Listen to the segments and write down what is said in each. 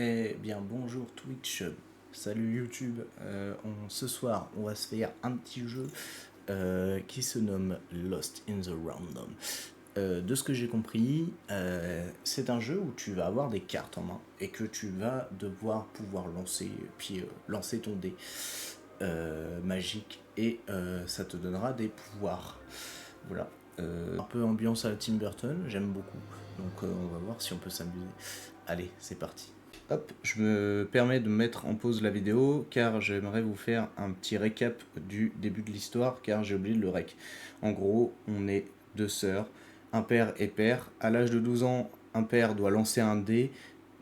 Eh bien bonjour Twitch, salut YouTube. Ce soir on va se faire un petit jeu qui se nomme Lost in the Random. De ce que j'ai compris, c'est un jeu où tu vas avoir des cartes en main et que tu vas devoir pouvoir lancer, puis lancer ton dé magique et ça te donnera des pouvoirs. Voilà. Un peu ambiance à la Tim Burton, j'aime beaucoup. Donc on va voir si on peut s'amuser. Allez, c'est parti. Hop, je me permets de mettre en pause la vidéo car j'aimerais vous faire un petit récap du début de l'histoire car j'ai oublié de le rec. En gros, on est deux sœurs, un père et père. À l'âge de 12 ans, un père doit lancer un dé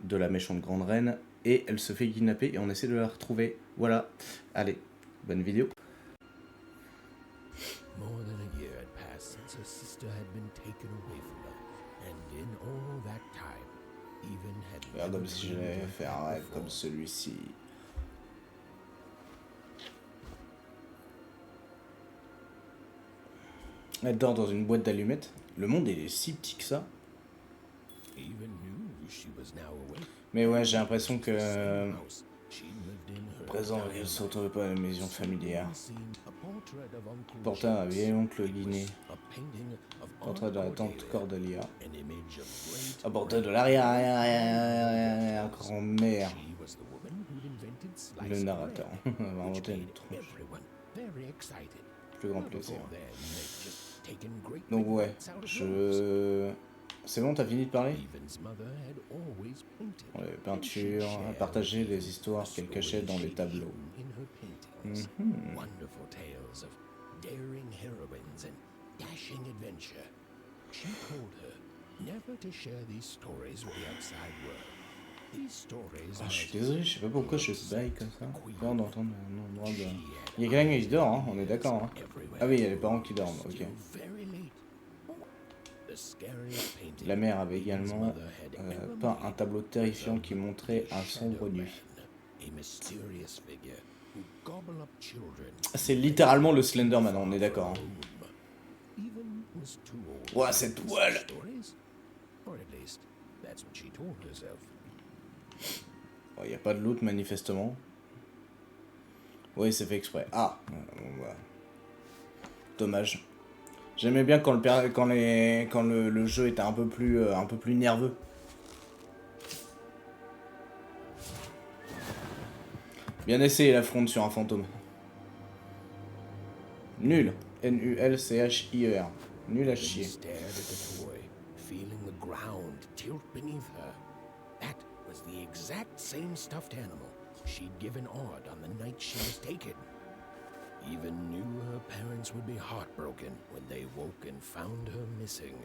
de la méchante grande reine et elle se fait kidnapper et on essaie de la retrouver. Voilà, allez, bonne vidéo. More than a year had passed since her sister had been taken away from her, and in all that time, Even had Regarde never comme si dreamed j'allais of faire that un rêve before. comme celui-ci. Elle dort dans une boîte d'allumettes. Le monde est si petit que ça. Even knew she was now awake. Mais ouais, j'ai l'impression que Same house she lived in her présent, entire elle ne se life. retrouvait pas à la maison familière. Seen a portrait of Uncle Porta un James. vieil oncle It was Guinée. a painting of Portrait Aunt de la tante Cordelia, Cordelia. an image of great Un portrait de l'arrière-grand-mère. She was the woman who'd invented Le sliced narrateur bread, va which inventer une made tronche. everyone very excited. Plus grand Well, plaisir. before then, they'd just taken great Donc big ouais, bites out of those. je... C'est bon, t'as fini de parler? Even's mother had always painted. On les and she'd peintures, share partager with les Even histoires the qu'elle cachait dans stories les she'd tableaux. hidden in her paintings. Mhm. Wonderful tales of daring heroines and dashing adventure. She told her never to share these stories with the outside world. These stories Ah, je suis might désolé, je sais pas pourquoi je baille comme ça. Peur d'entendre un endroit de... she Il y a had quelqu'un qui dort, hein, on est d'accord. Hein. everywhere. Ah oui, il y a les parents qui dorment, ok. Still very late. The scariest painting La mère avait Even's également mother had ever peint made un tableau terrifiant qui montrait un sombre nu. a mysterious figure who gobble up children. C'est littéralement le Slenderman, on est d'accord. Hein. Even was too old Ouah, to cette listen to toile. stories. Or at least, that's what she told herself. Il n'y a pas de loot manifestement. Oui, c'est fait exprès. Ah, bon, bah. Dommage. J'aimais bien quand le jeu était un peu plus nerveux. Bien essayé la fronde sur un fantôme. Nul. N-U-L-C-H-I-E-R. Nul à She chier. stared at the toy, feeling the ground tilt beneath her. That was the exact same stuffed animal she'd given Odd on the night she was taken. Even knew her parents would be heartbroken when they woke and found her missing.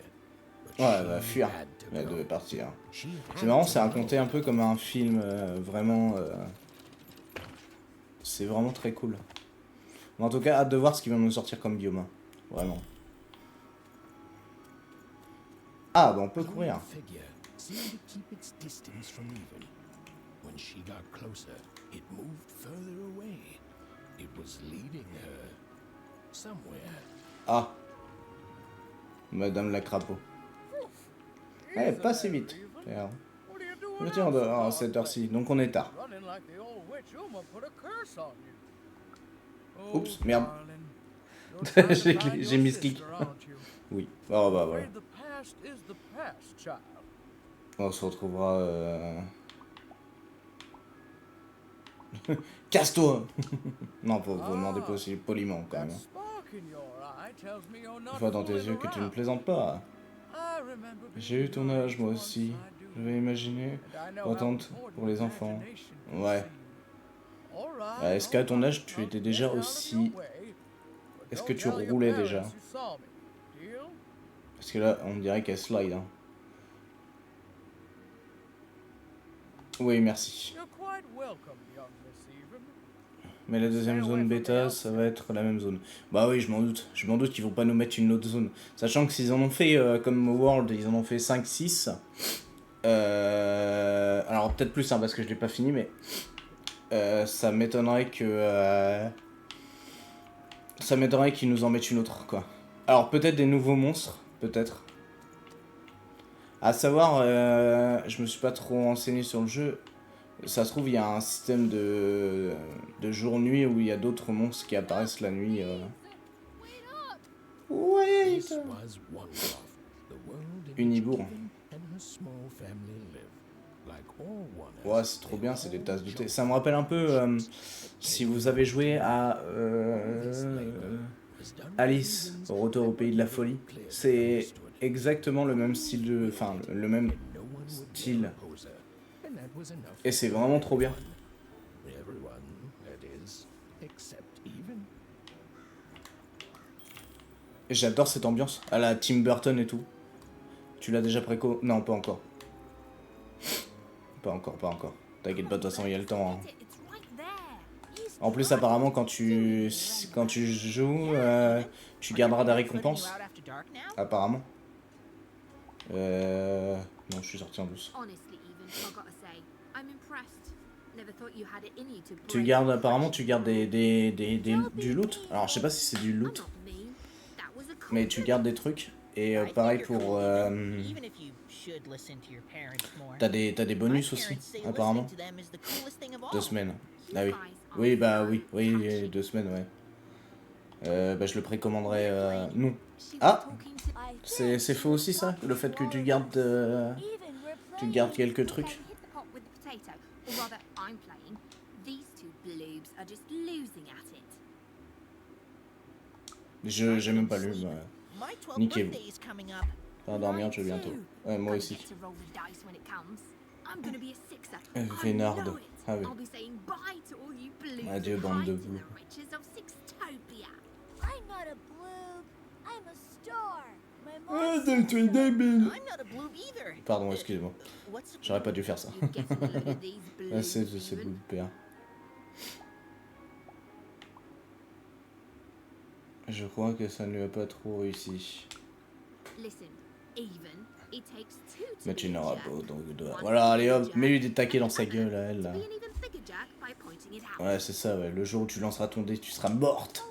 But Ouais, elle she va fuir. had to Elle go. devait partir. She C'est had marrant, to c'est go. raconté un peu comme un film, vraiment... c'est vraiment très cool. Mais en tout cas, hâte de voir ce qui va nous sortir comme biome. Hein. Vraiment. Ah, bah on peut The courir. figure seemed to keep its distance from Even. When she got closer, it moved further away. It was leading her somewhere. Ah. Madame la crapaud. Eh, pas si vite. Merde. Je tiens dehors à cette heure-ci, donc on est tard. Oups, merde. J'ai mis ce clic. Oui. Oh bah voilà. On se retrouvera... Casse-toi. Non, faut demander poliment quand même. Je vois dans tes yeux que tu ne plaisantes pas. J'ai eu ton âge moi aussi. Je vais imaginer attente pour les enfants. Ouais. Est-ce qu'à ton âge tu étais déjà aussi... Est-ce que tu roulais déjà? Parce que là on dirait qu'elle slide. Hein. Oui, merci. Mais la deuxième zone bêta, ça va être la même zone. Bah oui, je m'en doute. Je m'en doute qu'ils vont pas nous mettre une autre zone. Sachant que s'ils en ont fait, comme World, ils en ont fait 5-6. Alors peut-être plus, hein, parce que je l'ai pas fini, mais... ça m'étonnerait que... ça m'étonnerait qu'ils nous en mettent une autre, quoi. Alors peut-être des nouveaux monstres, peut-être. À savoir, je me suis pas trop renseigné sur le jeu, Ça se trouve, il y a un système de jour-nuit où il y a d'autres monstres qui apparaissent la nuit. Ouais. This was Wangroth, the world in which Unibourg. Even and her small family lived. Like all Wanners, Ouais, c'est trop they bien, c'est des all tasses de thé. jumped Ça me rappelle un peu si vous avez joué à This labor was done for Alice, reasons au Retour au that Pays de were la never Folie. clearly C'est understood. exactement le même style de... Enfin, le même No one would style. dare oppose her, and that was enough Et c'est for vraiment trop bien. everyone, that is, except Even. Et j'adore cette ambiance, à la Tim Burton et tout. Tu l'as déjà préco? Non, pas encore. Pas encore, pas encore. T'inquiète pas, de toute façon, il y a le temps. Hein. En plus, apparemment, quand tu joues, tu garderas des récompenses. Apparemment. Non, je suis sorti en douce. Tu gardes, apparemment, tu gardes du loot. Alors, je sais pas si c'est du loot, mais tu gardes des trucs. Et pareil pour... t'as des bonus aussi, apparemment. 2 semaines. Ah oui. Oui, bah oui, 2 semaines, ouais. Bah je le précommanderai... non. Ah, c'est faux aussi ça, le fait que tu gardes quelques trucs. J'ai même pas lu. Niquez-vous. Pas dormir, je vais bientôt. Ouais, moi aussi. Vénarde. Ah oui. Adieu, bande de vous. Pardon, excusez-moi. J'aurais pas dû faire ça. C'est Blue Père. Je crois que ça ne lui a pas trop réussi. Mais tu n'auras pas autant que toi. Voilà, allez hop, mets-lui des taquets dans sa gueule, à elle, là. Ouais, c'est ça, ouais. Le jour où tu lanceras ton dé, tu seras morte.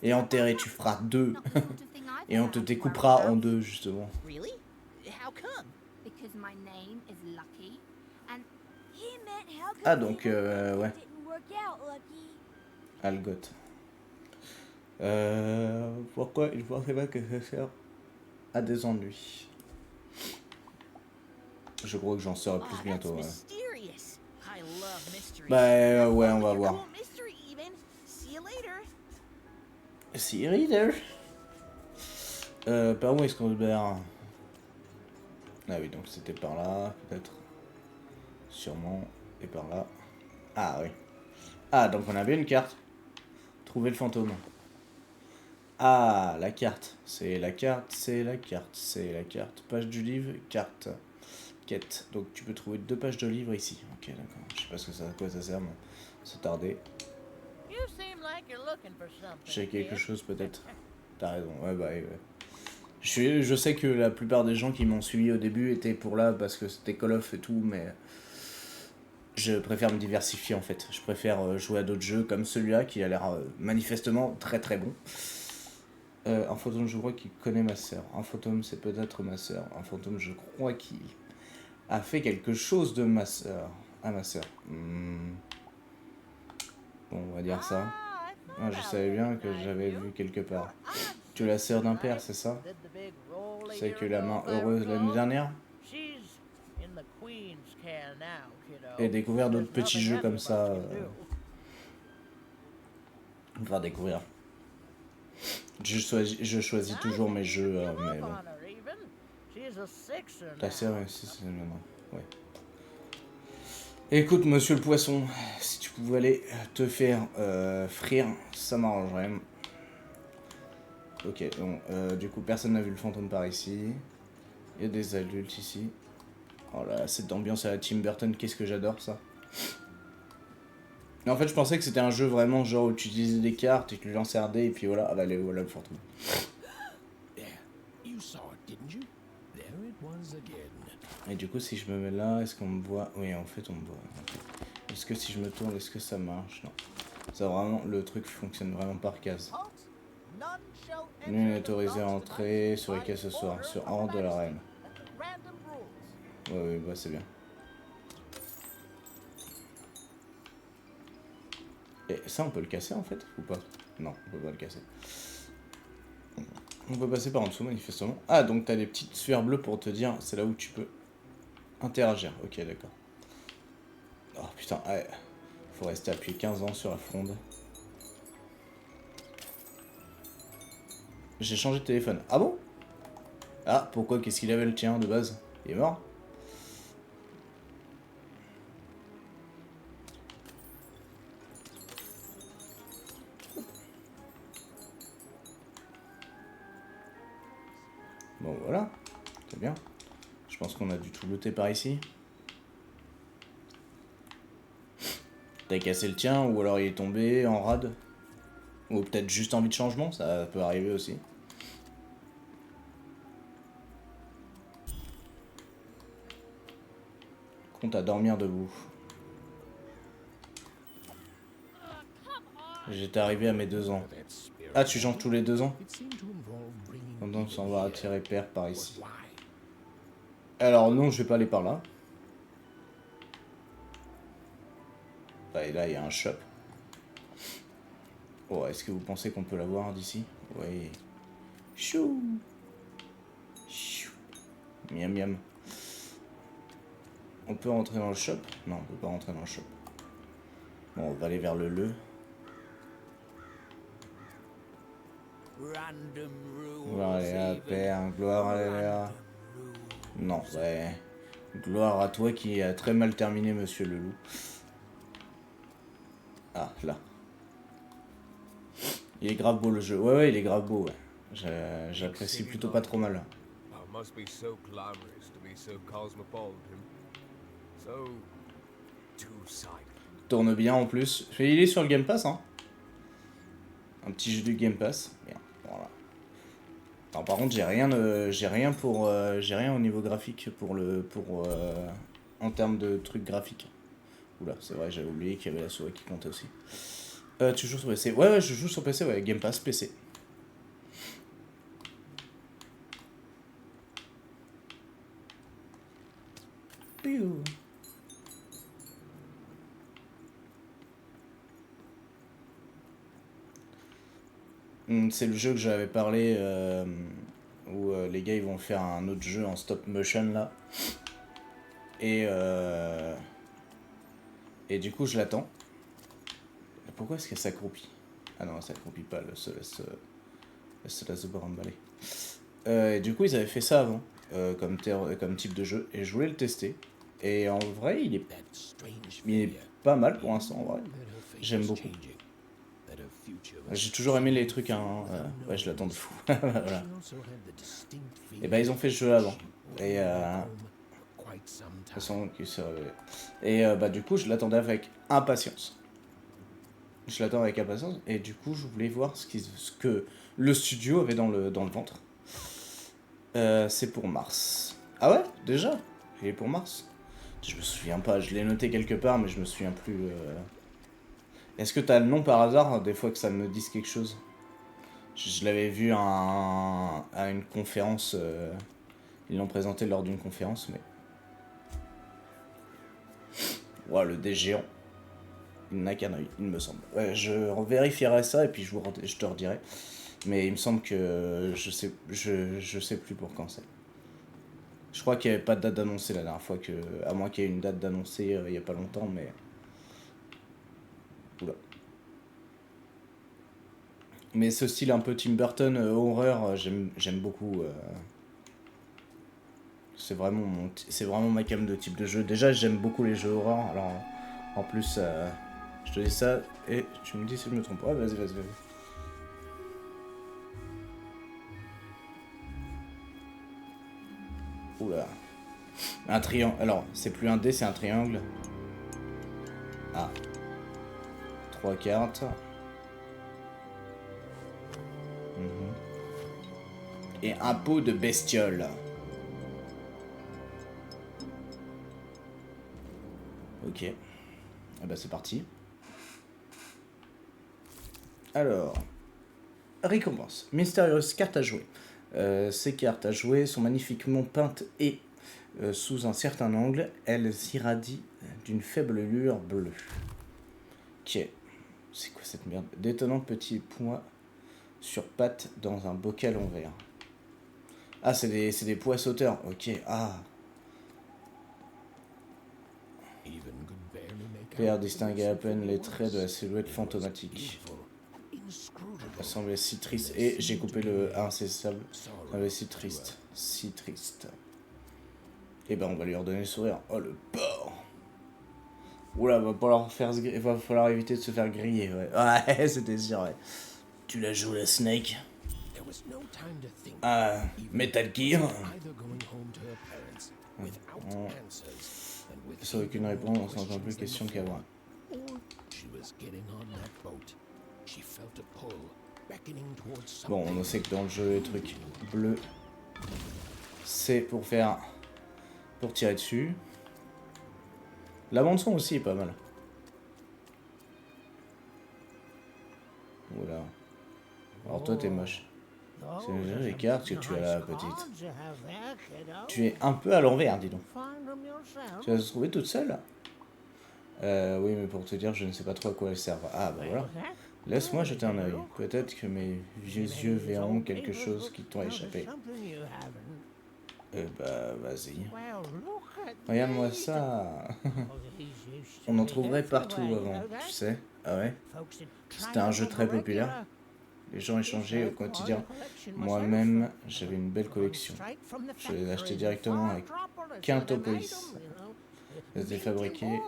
Et enterrée, tu feras 2. Et on te découpera en 2, justement. Ah, donc, ouais. Algot. Pourquoi il ne pensait pas que ça sert à des ennuis? Je crois que j'en saurai plus bientôt. Ouais. Bah ouais, on va voir. See you later. Par où est-ce qu'on se barre? Ah oui, donc c'était par là, peut-être. Sûrement. Et par là. Ah oui. Ah, donc on avait une carte. Trouver le fantôme. Ah, la carte. C'est la carte, c'est la carte, c'est la carte. Page du livre, carte. Quête. Donc tu peux trouver 2 pages de livre ici. Ok, d'accord. Je sais pas à quoi ça sert, mais c'est tardé. J'ai quelque chose peut-être. T'as raison. Ouais, bah ouais. Je sais que la plupart des gens qui m'ont suivi au début étaient pour là parce que c'était Call of et tout, mais je préfère me diversifier en fait. Je préfère jouer à d'autres jeux comme celui-là qui a l'air manifestement très très bon. Un fantôme, je crois qu'il connaît ma sœur. Un fantôme, c'est peut-être ma sœur. Un fantôme, je crois qu'il a fait quelque chose de ma sœur. À ma sœur. Bon, on va dire ça. Ah, je savais bien que j'avais vu quelque part. Tu es la sœur d'un père, c'est ça? C'est que la main heureuse l'année dernière? Et découvrir d'autres petits jeux comme ça. Enfin, découvrir. Je choisis toujours mes jeux, mais bon. Ta sœur, c'est maintenant. Ouais. Écoute, monsieur le poisson, si tu pouvais aller te faire frire, ça m'arrangerait. Ok, donc du coup, personne n'a vu le fantôme par ici. Il y a des adultes ici. Oh là, cette ambiance à la Tim Burton, qu'est-ce que j'adore ça. Mais en fait, je pensais que c'était un jeu vraiment genre où tu utilisais des cartes et que tu lançais un dé et puis voilà, ah bah allez, voilà le fantôme. Et du coup, si je me mets là, est-ce qu'on me voit? Oui, en fait, on me voit. Est-ce que si je me tourne, est-ce que ça marche? Non. Ça vraiment, le truc fonctionne vraiment par case. Nul n'est autorisé à entrer sur les quais ce soir, sur ordre de la reine. Ouais, bah c'est bien. Et ça, on peut le casser en fait, ou pas? Non, on peut pas le casser. On peut passer par en dessous, manifestement. Ah, donc t'as des petites sphères bleues pour te dire, c'est là où tu peux interagir. Ok, d'accord. Oh putain, ouais. Faut rester appuyé 15 ans sur la fronde. J'ai changé de téléphone. Ah bon? Ah, pourquoi? Qu'est-ce qu'il avait le tien de base? Il est mort? Bon, voilà. C'est bien. Je pense qu'on a dû tout looter par ici. T'as cassé le tien, ou alors il est tombé en rade. Ou peut-être juste envie de changement, ça peut arriver aussi. Compte à dormir debout. J'étais arrivé à mes 2 ans. Ah, tu changes tous les 2 ans? Donc on va attirer père par ici. Alors non, je vais pas aller par là. Et là, il y a un shop. Oh, est-ce que vous pensez qu'on peut l'avoir d'ici? Oui. Chou. Chou. Miam miam. On peut rentrer dans le shop? Non, on peut pas rentrer dans le shop. Bon, on va aller vers le. Gloire à père, gloire à Léa. Non, ouais. Gloire à toi qui a très mal terminé, monsieur le loup. Ah, là. Il est grave beau le jeu. Ouais, il est grave beau, ouais. J'apprécie plutôt pas trop mal. Tourne bien en plus. Il est sur le Game Pass, hein. Un petit jeu du Game Pass. Bien, voilà. Alors, par contre, j'ai rien au niveau graphique en termes de trucs graphiques. Oula, c'est vrai, j'avais oublié qu'il y avait la souris qui comptait aussi. Tu joues sur PC? Ouais, je joue sur PC, ouais, Game Pass PC. C'est le jeu que j'avais parlé où les gars ils vont faire un autre jeu en stop motion là. Et du coup je l'attends. Pourquoi est-ce qu'elle s'accroupit? Ah non, elle s'accroupit pas, elle se laisse de bras emballer. Et du coup ils avaient fait ça avant comme type de jeu et je voulais le tester. Et en vrai il est pas mal pour l'instant en vrai. J'aime beaucoup. J'ai toujours aimé les trucs, hein. Ouais, je l'attends de fou. Voilà. Et bah, ils ont fait ce jeu avant. Et bah, du coup, je l'attendais avec impatience. Et du coup, je voulais voir ce que le studio avait dans le ventre. C'est pour mars. Ah ouais? Déjà? Il est pour mars? Je me souviens pas. Je l'ai noté quelque part, mais je me souviens plus. Est-ce que t'as le nom par hasard, des fois que ça me dise quelque chose? Je l'avais vu à une conférence. Ils l'ont présenté lors d'une conférence, mais. Ouah, le dé géant. Il n'a qu'un œil, il me semble. Ouais, je vérifierai ça et puis je te redirai. Mais il me semble que je sais plus pour quand c'est. Je crois qu'il n'y avait pas de date d'annoncer la dernière fois, à moins qu'il y ait une date d'annoncer il n'y a pas longtemps, mais. Oula. Mais ce style un peu Tim Burton, horreur, j'aime beaucoup. C'est vraiment ma cam de type de jeu. Déjà, j'aime beaucoup les jeux horreur. Alors, en plus, je te dis ça et tu me dis si je me trompe. Ouais, vas-y. Oula. Un triangle. Alors, c'est plus un dé, c'est un triangle. Ah. 3 cartes. Et un pot de bestiole. Ok. Et bah c'est parti. Alors. Récompense. Mystérieuse carte à jouer. Ces cartes à jouer sont magnifiquement peintes et, sous un certain angle, elles irradient d'une faible lueur bleue. Ok. C'est quoi cette merde? D'étonnants petits pois sur pattes dans un bocal en verre. Ah, c'est des pois sauteurs. Ok, ah. Pierre distinguait à peine les traits de la silhouette fantomatique. Elle semblait si triste. Et j'ai coupé le insaisissable. Elle semblait si triste. Si triste. Et ben on va lui redonner le sourire. Oh le porc! Oula, va falloir éviter de se faire griller, ouais. Ouais, c'était sûr, ouais. Tu la joues la Snake? Ah, Metal Gear? Sans aucune réponse, on s'entend plus question qu'avant. Bon, on sait que dans le jeu, les trucs bleus, c'est pour tirer dessus. La bande son aussi est pas mal. Voilà. Alors toi t'es moche. C'est les cartes que tu as là, petite. Tu es un peu à l'envers, dis donc. Tu vas se trouver toute seule? Oui, mais pour te dire, je ne sais pas trop à quoi elles servent. Ah, bah voilà. Laisse-moi jeter un œil. Peut-être que mes vieux yeux verront quelque chose qui t'ont échappé. Bah, vas-y. Regarde-moi ça. On en trouverait partout avant, tu sais. Ah ouais? C'était un jeu très populaire. Les gens échangeaient au quotidien. Moi-même, j'avais une belle collection. Je les achetais directement avec Quintopolis. Elles étaient fabriquées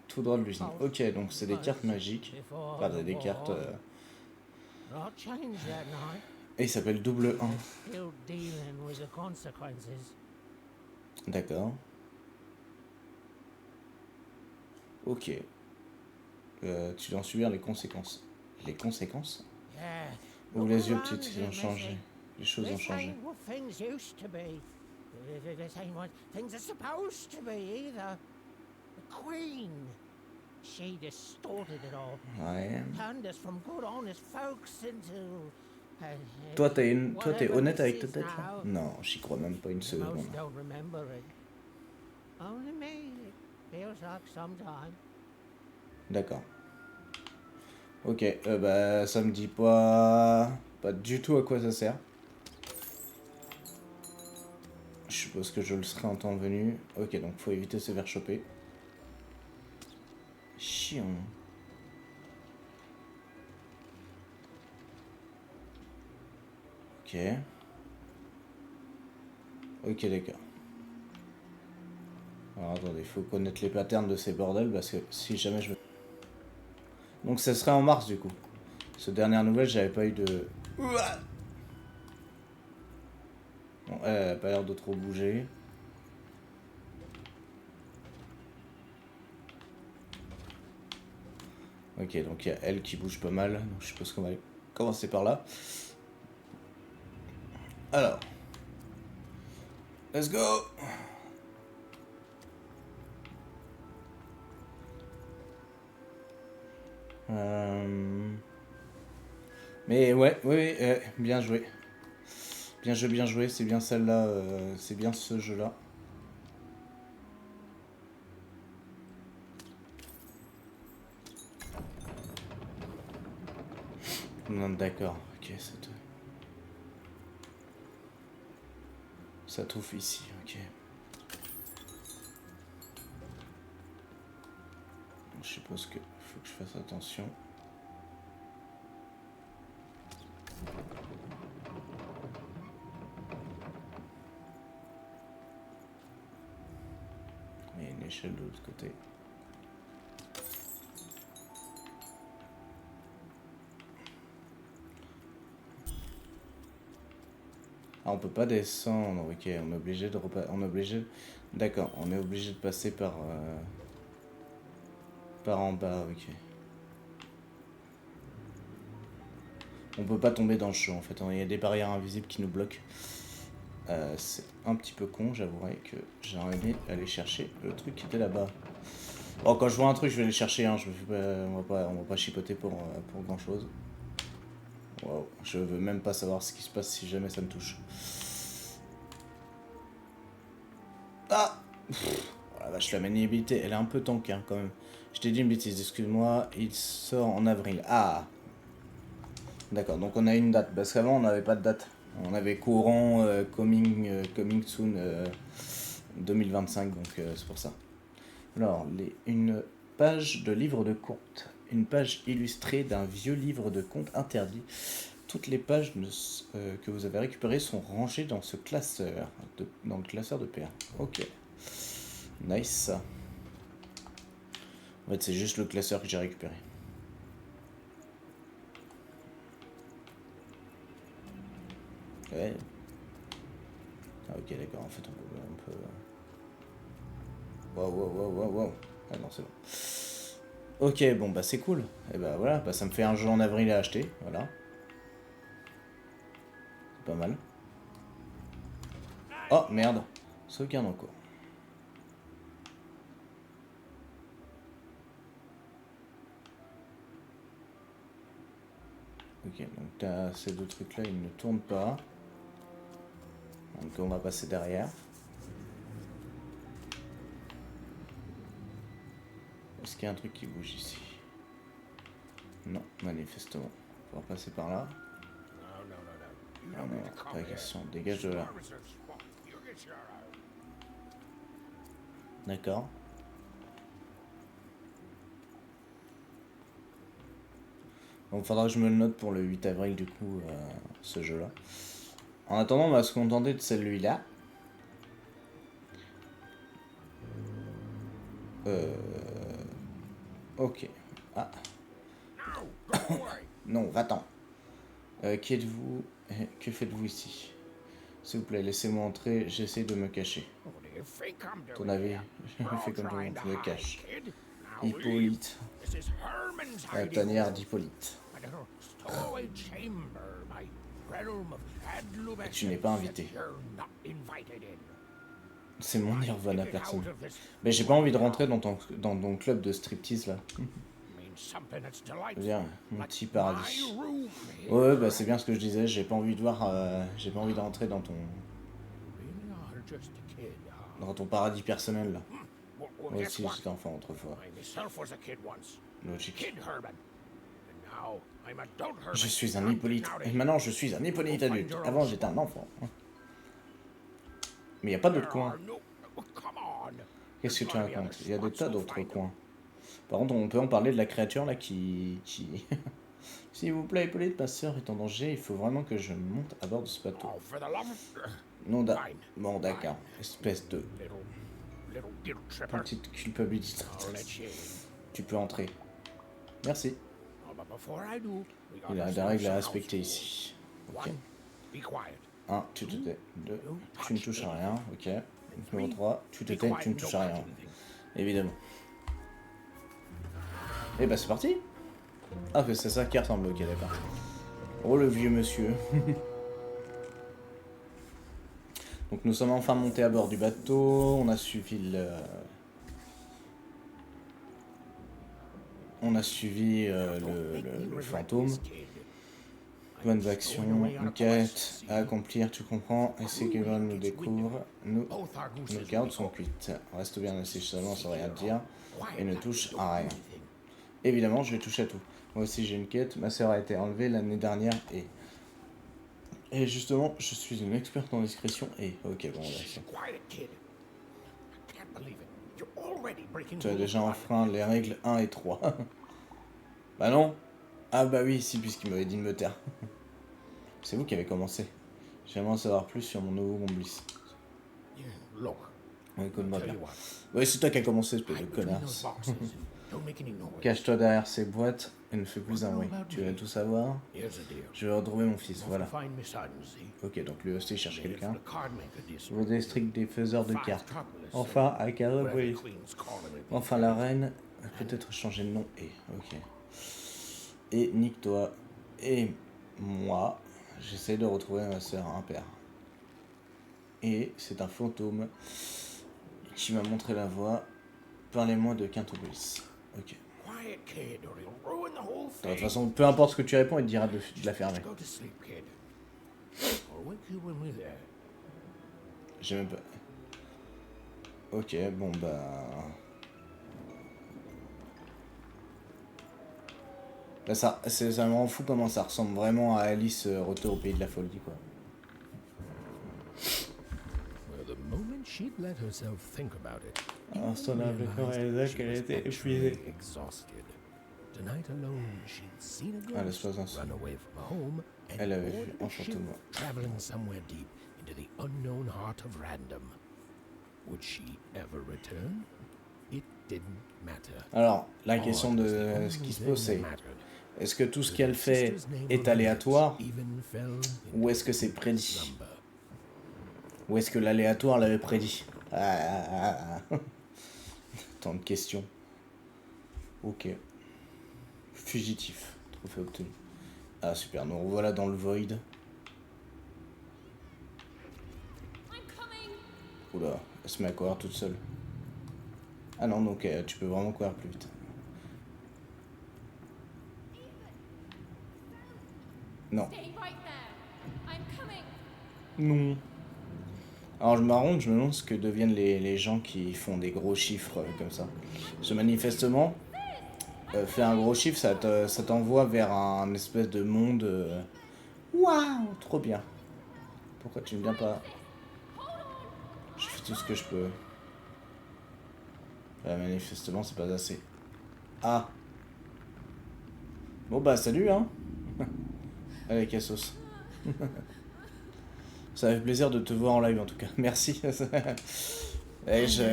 tout droit de l'usine. Ok, donc c'est des cartes magiques. Enfin, des cartes... Et il s'appelle Double 1. D'accord. Ok. Tu dois en subir les conséquences. Les conséquences? Ouvre les yeux, petite, ils ont changé. Les choses ont changé. Ouais. Toi, t'es honnête avec ta tête là? Non, j'y crois même pas une seconde. D'accord. Ok, bah ça me dit pas du tout à quoi ça sert. Je suppose que je le serai en temps venu. Ok, donc faut éviter de se faire choper. Chiant. Ok. Ok, d'accord. Alors attendez, il faut connaître les patterns de ces bordels parce que si jamais je... Donc ça serait en mars du coup. Ce dernière nouvelle, j'avais pas eu de... Bon, elle a pas l'air de trop bouger. Ok, donc il y a elle qui bouge pas mal. Donc je suppose qu'on va commencer par là. Alors. Let's go! Mais ouais, oui, bien joué. Bien joué, c'est bien celle-là, c'est bien ce jeu-là. Non, d'accord, ok, ça touffe ici, ok. Je suppose que faut que je fasse attention. Il y a une échelle de l'autre côté. Ah, on peut pas descendre, ok, on est obligé de D'accord, on est obligé de passer par en bas, ok. On peut pas tomber dans le champ en fait, il y a des barrières invisibles qui nous bloquent. C'est un petit peu con, j'avouerai que j'aurais aimé aller chercher le truc qui était là-bas. Bon, quand je vois un truc, je vais aller chercher, hein, on va pas chipoter pour grand chose. Wow, je veux même pas savoir ce qui se passe si jamais ça me touche. Ah! Pff, oh la vache, la maniabilité, elle est un peu tank, hein, quand même. Je t'ai dit une bêtise, excuse-moi. Il sort en avril. Ah! D'accord, donc on a une date. Parce qu'avant, on n'avait pas de date. On avait courant, coming soon 2025, donc c'est pour ça. Alors, une page de livre de contes. Une page illustrée d'un vieux livre de contes interdit. Toutes les pages que vous avez récupérées sont rangées dans ce classeur, dans le classeur de paires. Ok. Nice. En fait, c'est juste le classeur que j'ai récupéré. Ouais. Ah, ok, d'accord. En fait, on peut... Wow. Ah non, c'est bon. Ok, bon, bah c'est cool. Et bah voilà, bah, ça me fait un jeu en avril à acheter. Voilà. C'est pas mal. Oh, merde. Sauvegarde en cours. Ok, donc ces deux trucs-là, ils ne tournent pas. Donc on va passer derrière. Est-ce qu'il y a un truc qui bouge ici? Non, manifestement. On va passer par là. Ah non, pas question. Dégage de là. D'accord. Donc faudra que je me le note pour le 8 avril du coup, ce jeu-là. En attendant, on va se contenter de celui-là. Ok. Ah. Non, va-t'en. Qui êtes-vous? Que faites-vous ici? S'il vous plaît, laissez-moi entrer, j'essaie de me cacher. Ton avis, je fais comme tout le monde, je me cache. Hippolyte. La tanière d'Hippolyte. Et tu n'es pas invité. C'est mon Nirvana personne. Mais j'ai pas envie de rentrer dans ton club de striptease là. Je veux dire, mon petit paradis. Ouais, bah c'est bien ce que je disais, j'ai pas envie de voir, j'ai pas envie de rentrer dans ton paradis personnel là. Moi aussi j'étais enfant autrefois. Logique. Je suis un Hippolyte. Et maintenant je suis un Hippolyte adulte. Avant j'étais un enfant. Mais il n'y a pas d'autres coins. Qu'est-ce que tu racontes? Il y a des tas d'autres coins. Par contre, on peut en parler de la créature là qui... S'il vous plaît, Hippolyte, ma sœur est en danger. Il faut vraiment que je monte à bord de ce bateau. Non, bon, d'accord. Espèce de... petite culpabilité. Tu peux entrer. Merci. Il y a des règles à respecter ici. Ok. 1, tu te tais. 2, tu ne touches à rien. Ok. Numéro 3, tu te tais, tu ne touches à rien. Évidemment. Et bah c'est parti. Ah, c'est ça qui ressemble, ok, d'accord. Oh, le vieux monsieur. Donc nous sommes enfin montés à bord du bateau. On a suivi le fantôme. Bonnes actions, une quête à accomplir, tu comprends. Et c'est que nous découvre. Nos gardes sont cuites. Reste bien assis seulement sans rien dire. Et ne touche à rien. Évidemment, je vais toucher à tout. Moi aussi j'ai une quête. Ma sœur a été enlevée l'année dernière et justement, je suis une experte en discrétion et... Ok, bon, tu as déjà enfreint les règles 1 et 3. Bah non. Ah bah oui, si, puisqu'il m'avait dit de me taire. C'est vous qui avez commencé. J'aimerais en savoir plus sur mon nouveau complice. Oui, écoute-moi bien. Oui, c'est toi qui as commencé, espèce de connard. Cache-toi derrière ces boîtes et ne fais plus un bruit. Tu veux tout savoir? Je vais retrouver mon fils, voilà. Ok, donc lui aussi cherche quelqu'un. Vos districts des faiseurs de cartes. Enfin, à Carabolis. Enfin, la reine a peut-être changé de nom et... Ok. Et nique-toi. Et moi, j'essaie de retrouver ma soeur impère. Et c'est un fantôme qui m'a montré la voie. Parlez-moi de Quintopolis. Ok. De toute façon, peu importe ce que tu réponds, il te dira de la fermer. J'ai même pas... Ok, bon bah... Là, ça me rend fou comment ça ressemble vraiment à Alice Retour au pays de la folie, quoi. Well, the moment she'd let herself think about it, Instant Eva avec realized réalisé she qu'elle was était actually épuisée. exhausted. Tonight alone, she'd seen a Ah, ghost l'espace d'un run away from home Elle and avait vu boarded un a ship fantôme. traveling somewhere deep into the unknown heart of random. Would she ever return? It didn't matter. Alors, la Odd question was the de only ce qui se thing pose, that c'est mattered. est-ce que tout ce Her qu'elle fait sister's name est on her lips aléatoire even fell ou into est-ce que c'est deep prédit? slumber. Ou est-ce que l'aléatoire l'avait prédit? Tant de questions. Ok. Fugitif. Trophée obtenu. Ah super, nous revoilà dans le void. Oula, elle se met à courir toute seule. Ah non, donc tu peux vraiment courir plus vite. Non. Non. Alors je m'arronde, je me demande ce que deviennent les gens qui font des gros chiffres comme ça. Parce que manifestement, faire un gros chiffre, ça t'envoie vers un espèce de monde... Waouh, trop bien. Pourquoi tu ne viens pas? Je fais tout ce que je peux. Manifestement, c'est pas assez. Ah. Bon bah salut hein. Allez Cassos. Ça fait plaisir de te voir en live en tout cas. Merci. Et je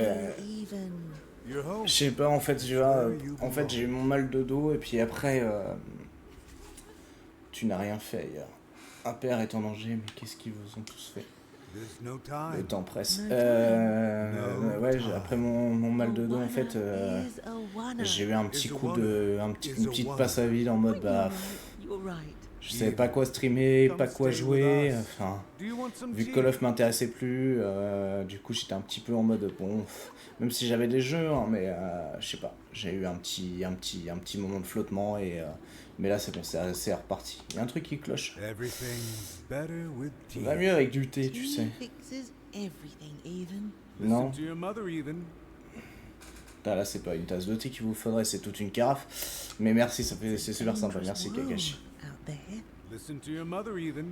sais pas en fait, j'ai eu mon mal de dos et puis après tu n'as rien fait hier. Un père est en danger, mais qu'est-ce qu'ils vous ont tous fait? Le temps presse. Ouais, après mon mal de dos en fait, j'ai eu un petit coup de, une petite passe à vide en mode bah. Je savais pas quoi streamer, pas quoi jouer, enfin, vu que Call of m'intéressait plus, du coup j'étais un petit peu en mode bon, même si j'avais des jeux, hein, mais je sais pas, j'ai eu un petit moment de flottement et mais là c'est bon, c'est reparti. Il y a un truc qui cloche. Va mieux avec du thé, tu sais. Non. Ah, là c'est pas une tasse de thé qu'il vous faudrait, c'est toute une carafe. Mais merci, c'est super sympa, merci Kakashi. Listen to your mother, Ethan.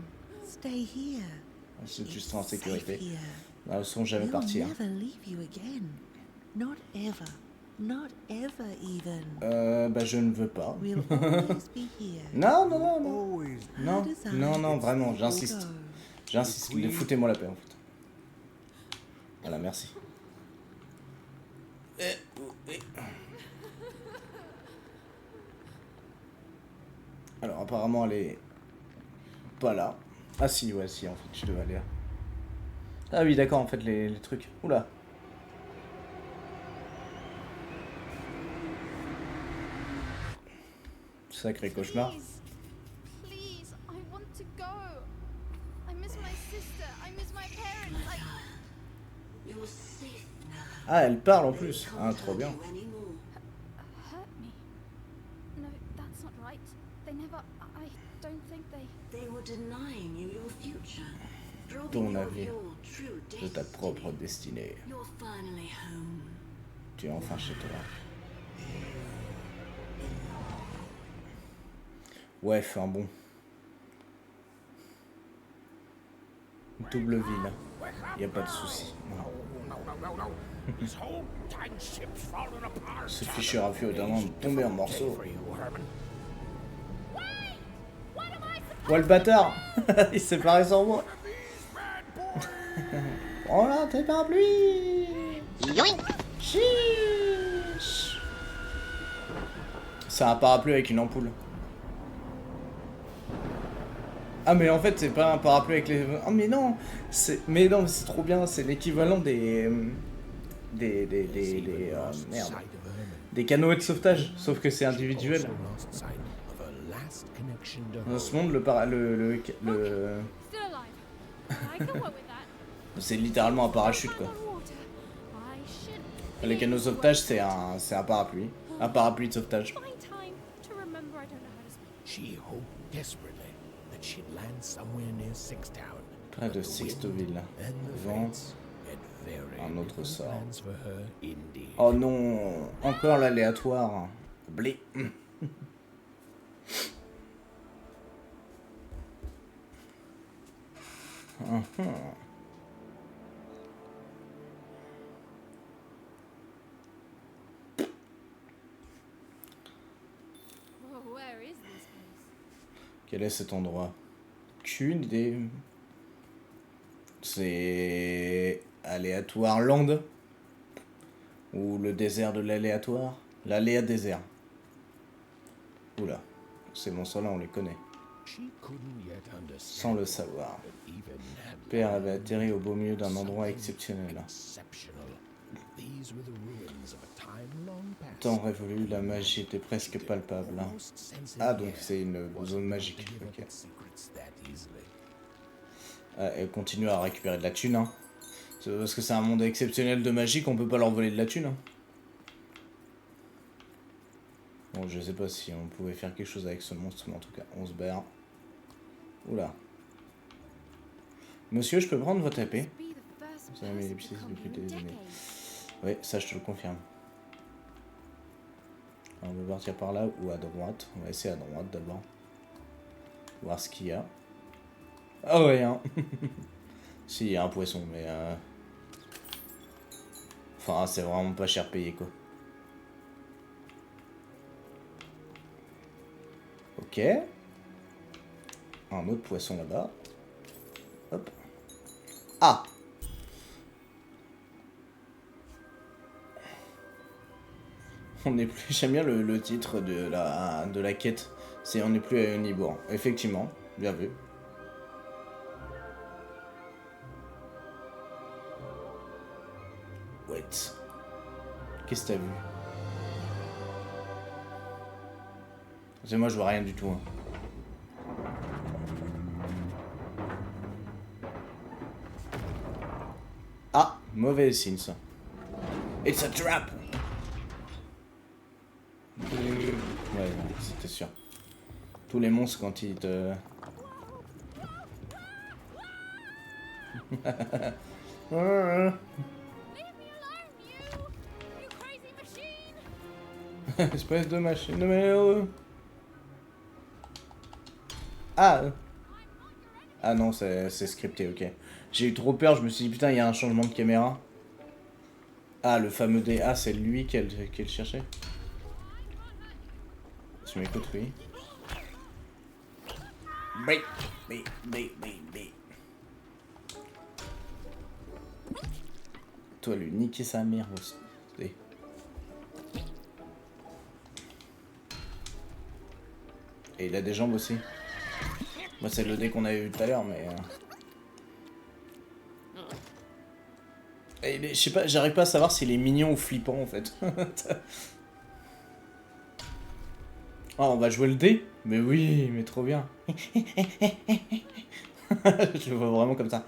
Stay here. Si tu seras en sécurité. Là, ils sont jamais partis. Hein. Bah je ne veux pas. Non, non, non, non. Non, non, non, vraiment, j'insiste. J'insiste, foutez-moi la paix en fait. Voilà, merci. Alors apparemment elle est pas là. Ah si, ouais, si, en fait, je devais aller là. Ah oui, d'accord, en fait, les trucs. Oula. Sacré cauchemar. Please, I want to go. I miss my sister. I miss my parents. Ah, elle parle en plus. Ah, trop bien. Hurt me? No, that's not right. They never. I don't think they. They were denying you your future, Ton robbing you of avenir, your true de ta destiny. propre destinée. You're finally home. Tu es enfin chez toi. Ouais, enfin bon. Double ville. Y a pas de souci. Ce fichu rafio est vraiment tombé en morceaux. Ouais, le bâtard. Il s'est barré sans moi. Oh là, t'es parapluie. Chiche. C'est un parapluie avec une ampoule. Ah mais en fait c'est pas un parapluie avec les... Ah mais non, c'est trop bien, c'est l'équivalent des merde. Des canoës de sauvetage, sauf que c'est individuel. Dans ce monde, c'est littéralement un parachute quoi. Les canoës de sauvetage c'est un parapluie. Un parapluie de sauvetage. Près de Sixtoville. Vent. Very Un autre different sort. plans for her, indeed. Oh non, encore l'aléatoire. Blé. Whoa, where is this place? Quel est cet endroit? Aucune idée. C'est aléatoire land ou le désert de l'aléatoire? L'aléa désert. Oula, ces monstres-là, on les connaît. She couldn't yet Sans understand le savoir. that even Père avait atterri au beau milieu d'un endroit exceptionnel. exceptional. These were the ruins of a time long past. Temps révolu, la magie était presque palpable. Almost sense Ah, it donc here. c'est une zone magique. Give up Ok. its secrets that easily. Ah, elle continue à récupérer de la thune. Hein. C'est parce que c'est un monde exceptionnel de magie qu'on peut pas leur voler de la thune. Hein. Bon, je sais pas si on pouvait faire quelque chose avec ce monstre, mais en tout cas, on se barre. Oula. Monsieur, je peux prendre votre épée? Be the first Vous avez mis les person to pièces come depuis here in des années. decades. Oui, ça je te le confirme. Alors, on va partir par là ou à droite. On va essayer à droite d'abord. Voir ce qu'il y a. Ah ouais, hein. Si, il y a un poisson, mais... Enfin, c'est vraiment pas cher payé, quoi. Ok. Un autre poisson là-bas. Hop. Ah! On n'est plus... J'aime bien le titre de la quête. C'est on n'est plus à Unibor. Effectivement, bien vu. Wait. Qu'est-ce que t'as vu? C'est moi, je vois rien du tout. Hein. Ah, mauvais signe ça. It's a trap. Ouais, c'était sûr. Tous les monstres quand ils te... Espèce de machine de merde. Ah. Ah non, c'est scripté, ok. J'ai eu trop peur, je me suis dit putain, il y a un changement de caméra. Ah, le fameux dé. Ah, c'est lui qu'elle cherchait. Tu m'écoutes, oui. Bé, bé, bé, bé, bé. Toi, lui, niquer sa mère aussi. Et il a des jambes aussi. Moi, c'est le dé qu'on avait vu tout à l'heure, mais... Et, je sais pas, j'arrive pas à savoir s'il est mignon ou flippant, en fait. Oh, on va jouer le dé? Mais oui, mais trop bien. Je le vois vraiment comme ça.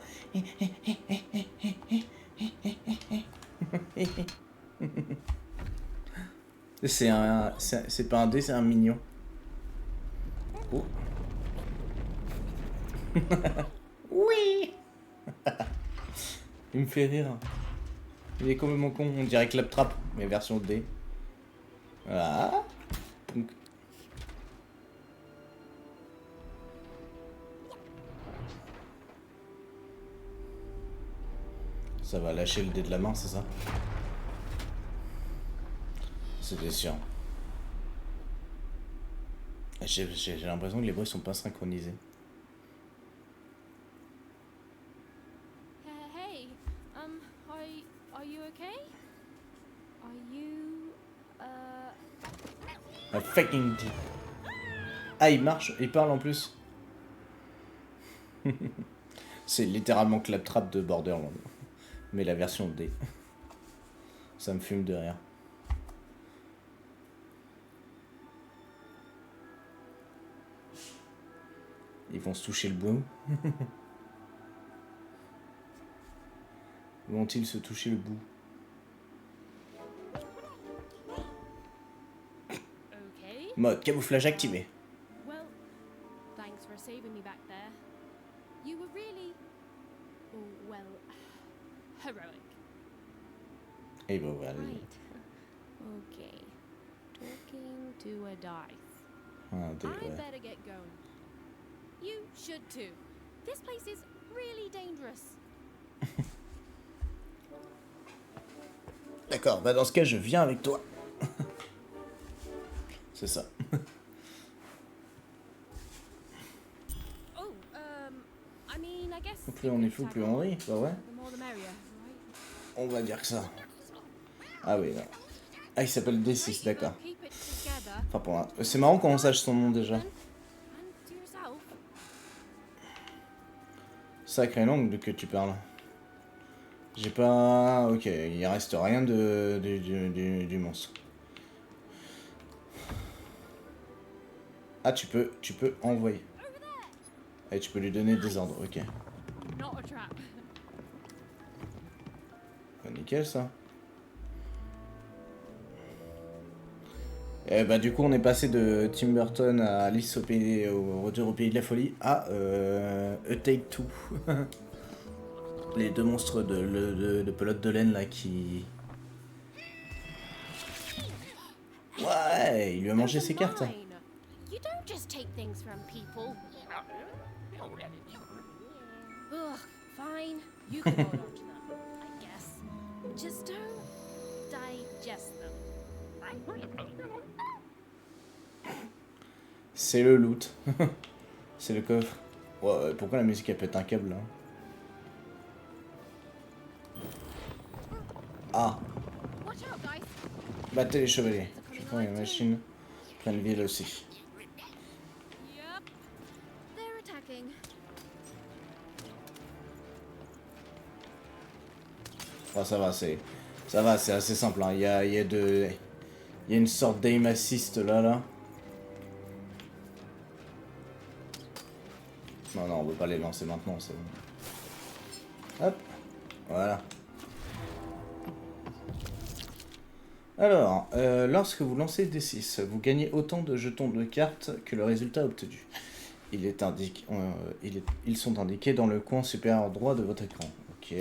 C'est pas un dé, c'est un mignon. Oh. Oui. Il me fait rire. Il est complètement con. On dirait Claptrap, mais version D. Voilà. Donc. Ça va lâcher le dé de la main, c'est ça? C'était sûr. J'ai l'impression que les bruits sont pas synchronisés. Hey, are you okay? Are you, A fucking D. Ah, il marche, il parle en plus. C'est littéralement Claptrap de Borderlands. Mais la version D. Ça me fume de rire. Ils vont se toucher le bout. Vont-ils se toucher le bout? okay? Mode camouflage activé. Well, thanks for saving me back there. You were really, oh, well, heroic. to a dice. Ah, des, I ouais. better get going. You should too. This place is really dangerous. D'accord, bah dans ce cas, je viens avec toi. C'est ça. Oh, I mean, I guess. Plus on est fou, plus on rit, bah ouais. The more the merrier, right? On va dire que ça. Ah oui, là. Ah, il s'appelle D6, d'accord. Keep it together. Enfin, pour moi. C'est marrant qu'on sache son nom déjà. And to yourself. Sacré langue de que tu parles. J'ai pas... Ok, il reste rien du monstre. Ah, tu peux envoyer. Et tu peux lui donner des ordres, ok. Not a trap. Bah, nickel ça. Et bah du coup on est passé de Tim Burton à Alice au Retour au Pays de la Folie à A Take Two. Les deux monstres de pelote de laine là qui... Ouais, il lui a mangé ses cartes. Hein. Mine. You don't just take things from people. Ugh, fine. You can hold on to them, I guess. Just don't digest them. C'est le loot. C'est le coffre. Ouais, pourquoi la musique elle pète un câble là? Ah, Watch out, guys. battez les chevaliers. Je prends les machines. Pleine ville aussi. Yep. They're attacking. Oh, ça va, c'est assez simple. Hein. Il y a une sorte d'aim assist là. Non, non, on veut pas les lancer maintenant, c'est bon. Hop, voilà. Alors, lorsque vous lancez D6, vous gagnez autant de jetons de cartes que le résultat obtenu. Ils sont indiqués dans le coin supérieur droit de votre écran. Ok.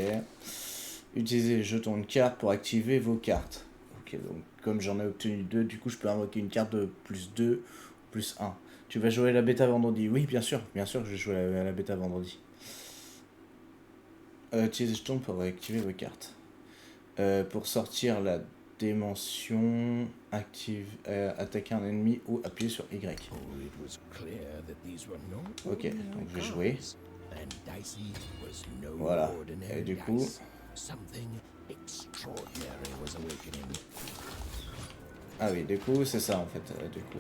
Utilisez les jetons de cartes pour activer vos cartes. Ok, donc comme j'en ai obtenu 2, du coup je peux invoquer une carte de plus 2, plus 1. Tu vas jouer la bêta vendredi? Oui, bien sûr que je vais jouer la bêta vendredi. Utilisez les jetons pour activer vos cartes. Pour sortir la dimension, attaquer un ennemi ou appuyer sur Y. Ok, donc je vais jouer. Voilà, et du coup... Ah oui, du coup, c'est ça en fait, du coup.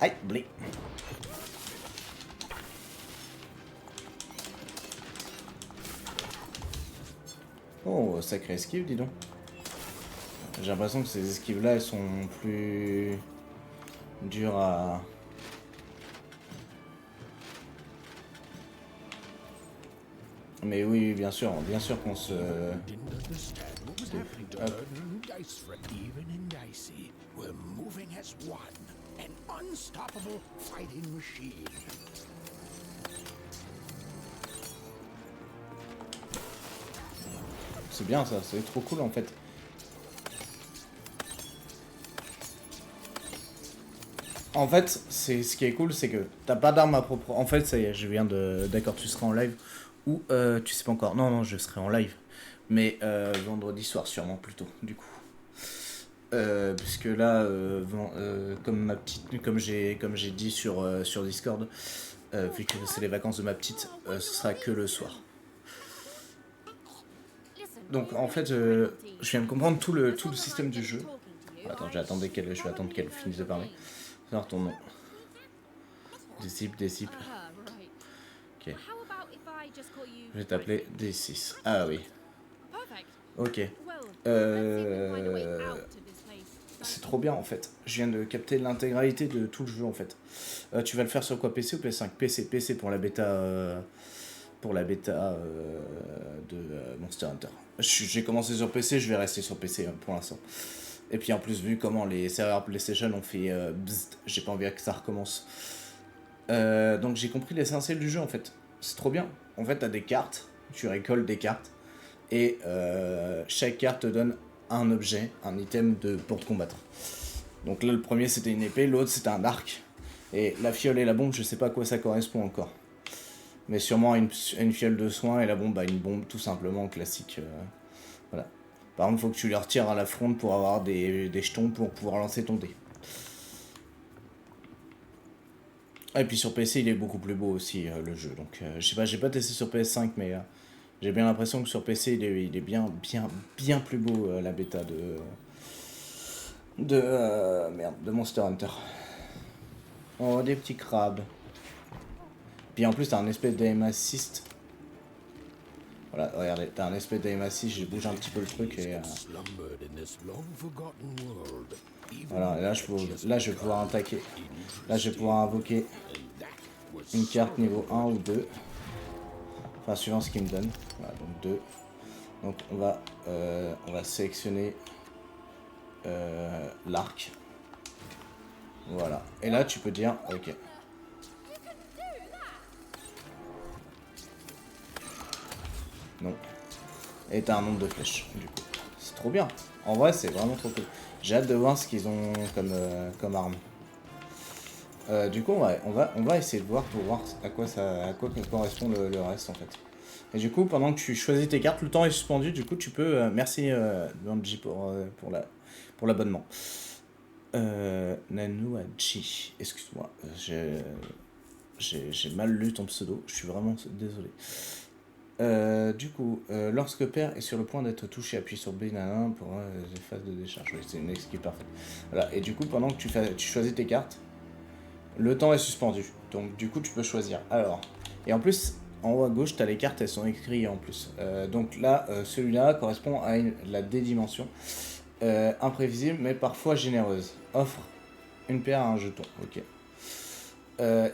Aïe, blé. Oh, sacré esquive, dis donc. J'ai l'impression que ces esquives-là, elles sont plus dures à... Mais oui, bien sûr qu'on se... C'est bien ça, c'est trop cool en fait. En fait, c'est ce qui est cool, c'est que t'as pas d'arme à propre. En fait, ça y est, je viens de... D'accord, tu seras en live. Ou tu sais pas encore. Non, je serai en live. Mais vendredi soir sûrement plutôt, du coup. Puisque là, comme j'ai dit sur Discord, vu que c'est les vacances de ma petite, ce sera que le soir. Donc en fait, je viens de comprendre tout le système du jeu. Attends, je vais attendre qu'elle finisse de parler. Alors ton nom. D6. Ok. Je vais t'appeler D6. Ah oui. Ok. C'est trop bien en fait. Je viens de capter l'intégralité de tout le jeu en fait. Tu vas le faire sur quoi, PC ou PS5? PC pour la bêta. De Monster Hunter. J'ai commencé sur PC, je vais rester sur PC pour l'instant. Et puis en plus, vu comment les serveurs PlayStation ont fait bzzzt, j'ai pas envie que ça recommence. Donc j'ai compris l'essentiel du jeu en fait. C'est trop bien. En fait, t'as des cartes, tu récoltes des cartes, et chaque carte te donne un objet, un item pour te combattre. Donc là, le premier c'était une épée, l'autre c'était un arc. Et la fiole et la bombe, je sais pas à quoi ça correspond encore. Mais sûrement une fiole de soin et la bombe, bah, une bombe tout simplement classique. Voilà. Par contre, faut que tu les retires à la fronde pour avoir des jetons pour pouvoir lancer ton dé. Et puis sur PC, il est beaucoup plus beau aussi, le jeu. Donc, je sais pas, j'ai pas testé sur PS5, mais j'ai bien l'impression que sur PC, il est bien plus beau, la bêta de Monster Hunter. Oh, des petits crabes. Puis en plus, t'as un espèce d'aim assist. Voilà, regardez, t'as un espèce d'aim assist, j'ai bougé un petit peu le truc et... Voilà, et là je vais pouvoir attaquer. Là je vais pouvoir invoquer une carte niveau 1 ou 2. Enfin, suivant ce qu'il me donne. Voilà, donc 2. Donc on va sélectionner l'arc. Voilà. Et là tu peux dire, ok. Non. Et t'as un nombre de flèches, du coup. C'est trop bien. En vrai, c'est vraiment trop cool. J'ai hâte de voir ce qu'ils ont comme arme. Du coup, ouais, on va essayer de voir pour voir à quoi correspond le reste, en fait. Et du coup, pendant que tu choisis tes cartes, le temps est suspendu. Du coup, tu peux... merci, Banji, pour l'abonnement. Nanuaji. Excuse-moi. J'ai mal lu ton pseudo. Je suis vraiment désolé. Du coup, lorsque père est sur le point d'être touché, appuie sur B pour les phases de décharge. Oui, c'est une excuse parfaite. Voilà, et du coup, pendant que tu choisis tes cartes, le temps est suspendu. Donc, du coup, tu peux choisir. Alors, et en plus, en haut à gauche, tu as les cartes, elles sont écrites en plus. Donc là, celui-là correspond à la D-dimension. Imprévisible, mais parfois généreuse. Offre une paire à un jeton. Ok.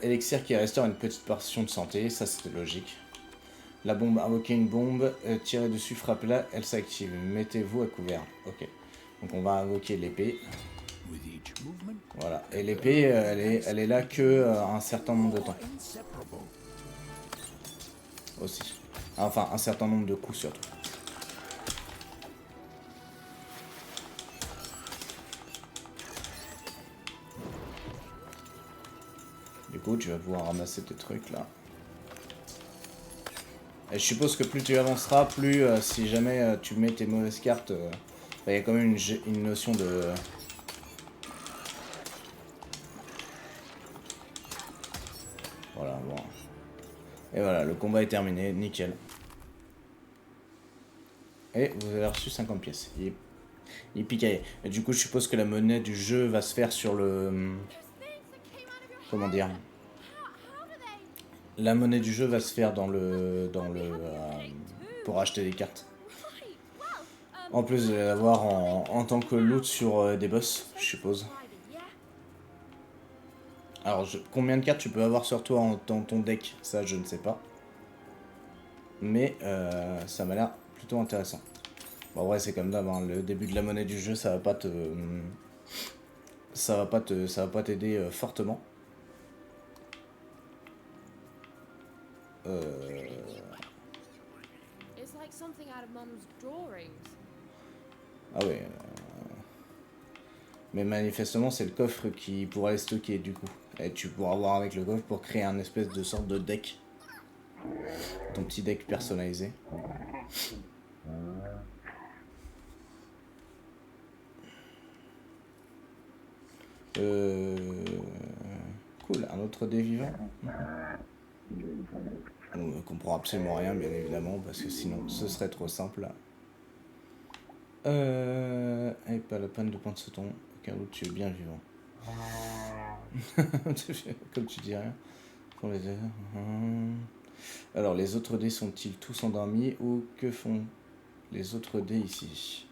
Élixir qui restaure une petite portion de santé, ça c'était logique. La bombe, invoquer une bombe, tirer dessus, frappez-la, elle s'active. Mettez-vous à couvert. Ok. Donc on va invoquer l'épée. Voilà. Et l'épée, elle est là que un certain nombre de temps. Aussi. Enfin, un certain nombre de coups surtout. Du coup, tu vas pouvoir ramasser tes trucs là. Et je suppose que plus tu avanceras, plus si jamais tu mets tes mauvaises cartes, il y a quand même une notion de... Voilà, bon. Et voilà, le combat est terminé, nickel. Et vous avez reçu 50 pièces. Il piquait. Et du coup, je suppose que la monnaie du jeu va se faire sur le... Comment dire ? La monnaie du jeu va se faire dans le pour acheter des cartes. En plus de l'avoir en tant que loot sur des boss, je suppose. Alors, combien de cartes tu peux avoir sur toi dans ton deck? Ça, je ne sais pas. Mais ça m'a l'air plutôt intéressant. Bon, en vrai, c'est comme d'hab, hein, le début de la monnaie du jeu, ça va pas t'aider fortement. Ah ouais. Mais manifestement, c'est le coffre qui pourra les stocker du coup. Et tu pourras voir avec le coffre pour créer un espèce de sorte de deck. Ton petit deck personnalisé. Cool, un autre dé vivant. On ne comprend absolument rien, bien évidemment, parce que sinon ce serait trop simple. Et pas la peine de prendre ce ton, car tu es bien vivant. Comme tu dis rien. Alors, les autres dés sont-ils tous endormis ou que font les autres dés ici?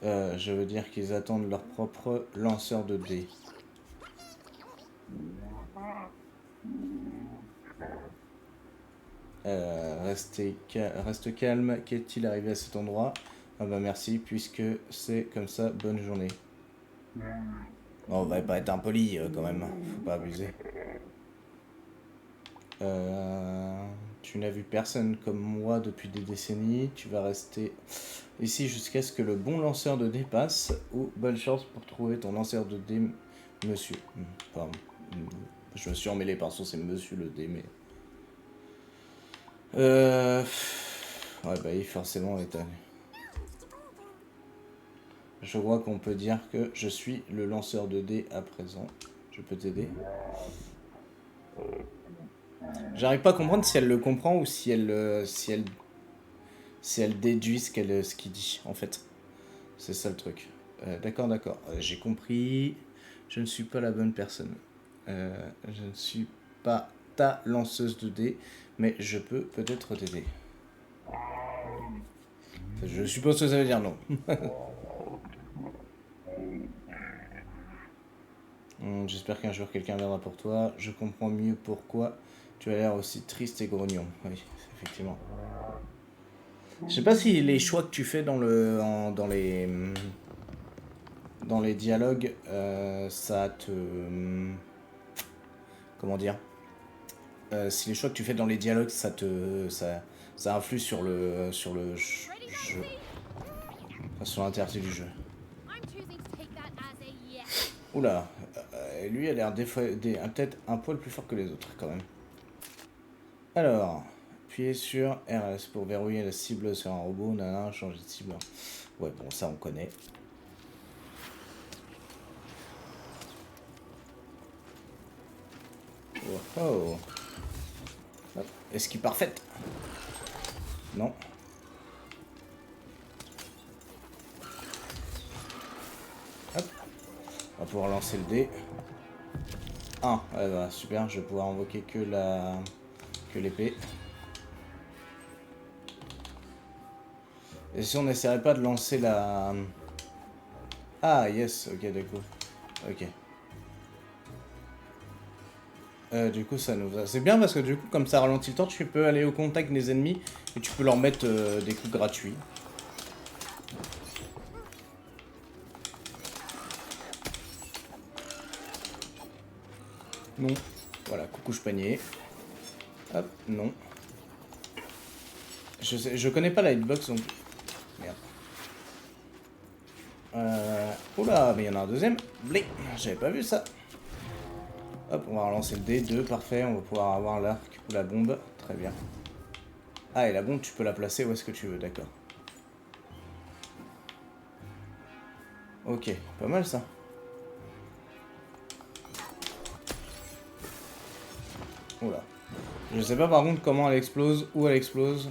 Je veux dire qu'ils attendent leur propre lanceur de dés. Reste calme, qu'est-il arrivé à cet endroit? Ah bah merci, puisque c'est comme ça, bonne journée. Bon, on va pas être impoli quand même, faut pas abuser. Tu n'as vu personne comme moi depuis des décennies. Tu vas rester ici jusqu'à ce que le bon lanceur de dés passe. Ou bonne chance pour trouver ton lanceur de dés, monsieur. Pardon. Je me suis emmêlé, pardon, c'est monsieur le dé, mais... Ouais, bah, il forcément étonné. Je crois qu'on peut dire que je suis le lanceur de dés à présent. Je peux t'aider. J'arrive pas à comprendre si elle le comprend ou si elle déduit ce qu'il dit, en fait. C'est ça le truc. D'accord, d'accord. J'ai compris. Je ne suis pas la bonne personne. Je ne suis pas ta lanceuse de dés, mais je peux peut-être t'aider. Je suppose que ça veut dire non. J'espère qu'un jour quelqu'un viendra pour toi. Je comprends mieux pourquoi tu as l'air aussi triste et grognon. Oui, effectivement. Je sais pas si les choix que tu fais dans les dialogues, ça te... comment dire, si les choix que tu fais dans les dialogues, ça influe sur le jeu, enfin, sur l'intérieur du jeu. I'm choosing to take that as a yes. Oula, lui a l'air peut-être un poil plus fort que les autres quand même. Alors, appuyez sur RS pour verrouiller la cible sur un robot, nana, changer de cible. Ouais, bon, ça on connaît. Oh, oh. Esquive parfaite. Non. Hop. On va pouvoir lancer le dé. 1. Ouais, bah, super, je vais pouvoir invoquer que l'épée. Et si on n'essaierait pas de lancer la... Ah, yes, ok, d'accord. Ok. Du coup, ça nous va. C'est bien parce que du coup, comme ça ralentit le temps, tu peux aller au contact des ennemis et tu peux leur mettre des coups gratuits. Non. Voilà, coucou panier. Hop, non. Je connais pas la hitbox donc. Merde. Oula, mais il y en a un deuxième. Blé, j'avais pas vu ça. Hop, on va relancer le dé. 2, parfait. On va pouvoir avoir l'arc ou la bombe. Très bien. Ah, et la bombe, tu peux la placer où est-ce que tu veux, d'accord. Ok, pas mal ça. Oula. Je sais pas par contre comment elle explose, où elle explose.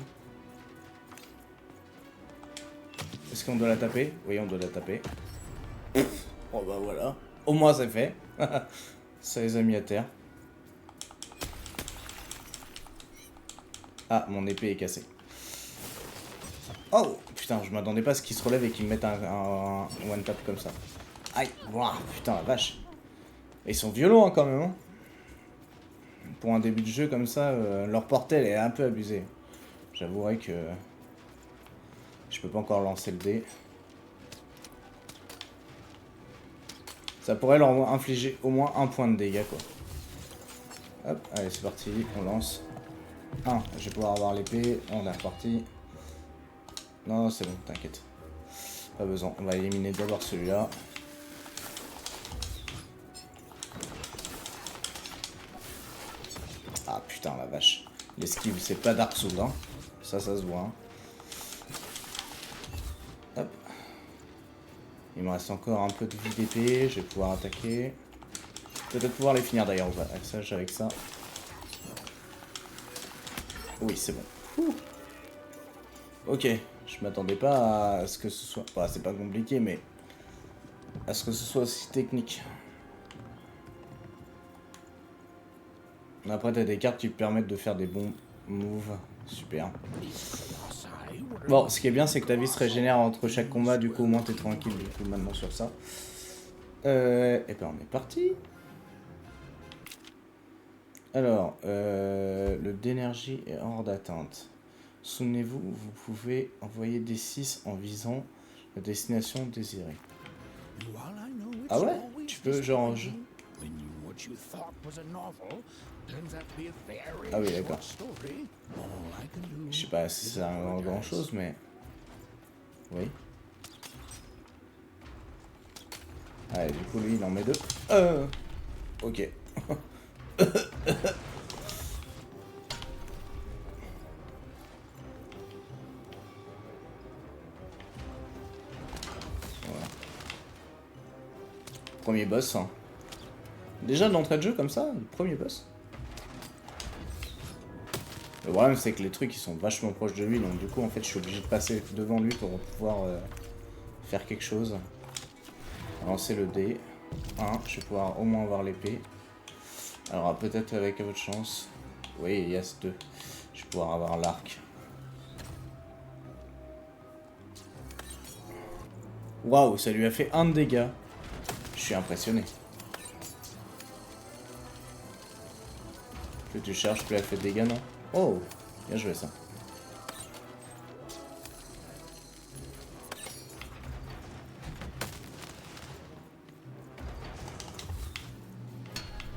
Est-ce qu'on doit la taper? Oui, on doit la taper. Oh bah voilà. Au moins c'est fait. Ça les a mis à terre. Ah, mon épée est cassée. Oh putain, je m'attendais pas à ce qu'il se relève et qu'il me mette un one tap comme ça. Aïe, wow, putain la vache. Et ils sont violents hein, quand même. Hein. Pour un début de jeu comme ça, leur portée elle est un peu abusée. J'avouerai que je peux pas encore lancer le dé. Ça pourrait leur infliger au moins un point de dégâts quoi. Hop, allez c'est parti, on lance. 1, je vais pouvoir avoir l'épée, on est reparti. Non, c'est bon, t'inquiète. Pas besoin, on va éliminer d'abord celui-là. Ah putain la vache. L'esquive c'est pas Dark Souls hein. Ça se voit hein. Hop. Il me reste encore un peu de vie d'épée, je vais pouvoir attaquer. Peut-être pouvoir les finir d'ailleurs avec ça. Oui c'est bon. Ouh. Ok, je m'attendais pas à ce que ce soit... Bah, c'est pas compliqué mais... à ce que ce soit aussi technique. Après t'as des cartes qui te permettent de faire des bons moves. Super. Bon, ce qui est bien c'est que ta vie se régénère entre chaque combat, du coup au moins t'es tranquille du coup maintenant sur ça. Et ben on est parti. Alors, le d'énergie est hors d'atteinte. Souvenez-vous, vous pouvez envoyer des 6 en visant la destination désirée. Ah ouais? Tu peux genre... what you thought was a novel turns out to be a very Ah oui, short d'accord. story. All I can do Je sais pas si is c'est un grand chose, mais... Oui. Allez, du coup, lui, il en met 2. Ok. Voilà. Premier boss. Hein. Déjà d'entrée de jeu comme ça, le premier boss. Le problème c'est que les trucs ils sont vachement proches de lui, donc du coup en fait je suis obligé de passer devant lui pour pouvoir faire quelque chose. Lancer le dé. 1, je vais pouvoir au moins avoir l'épée. Alors peut-être avec votre chance. Oui, yes, 2. Je vais pouvoir avoir l'arc. Waouh, ça lui a fait 1 de dégâts. Je suis impressionné. Plus tu charges, plus elle fait de dégâts, non? Oh, bien joué ça.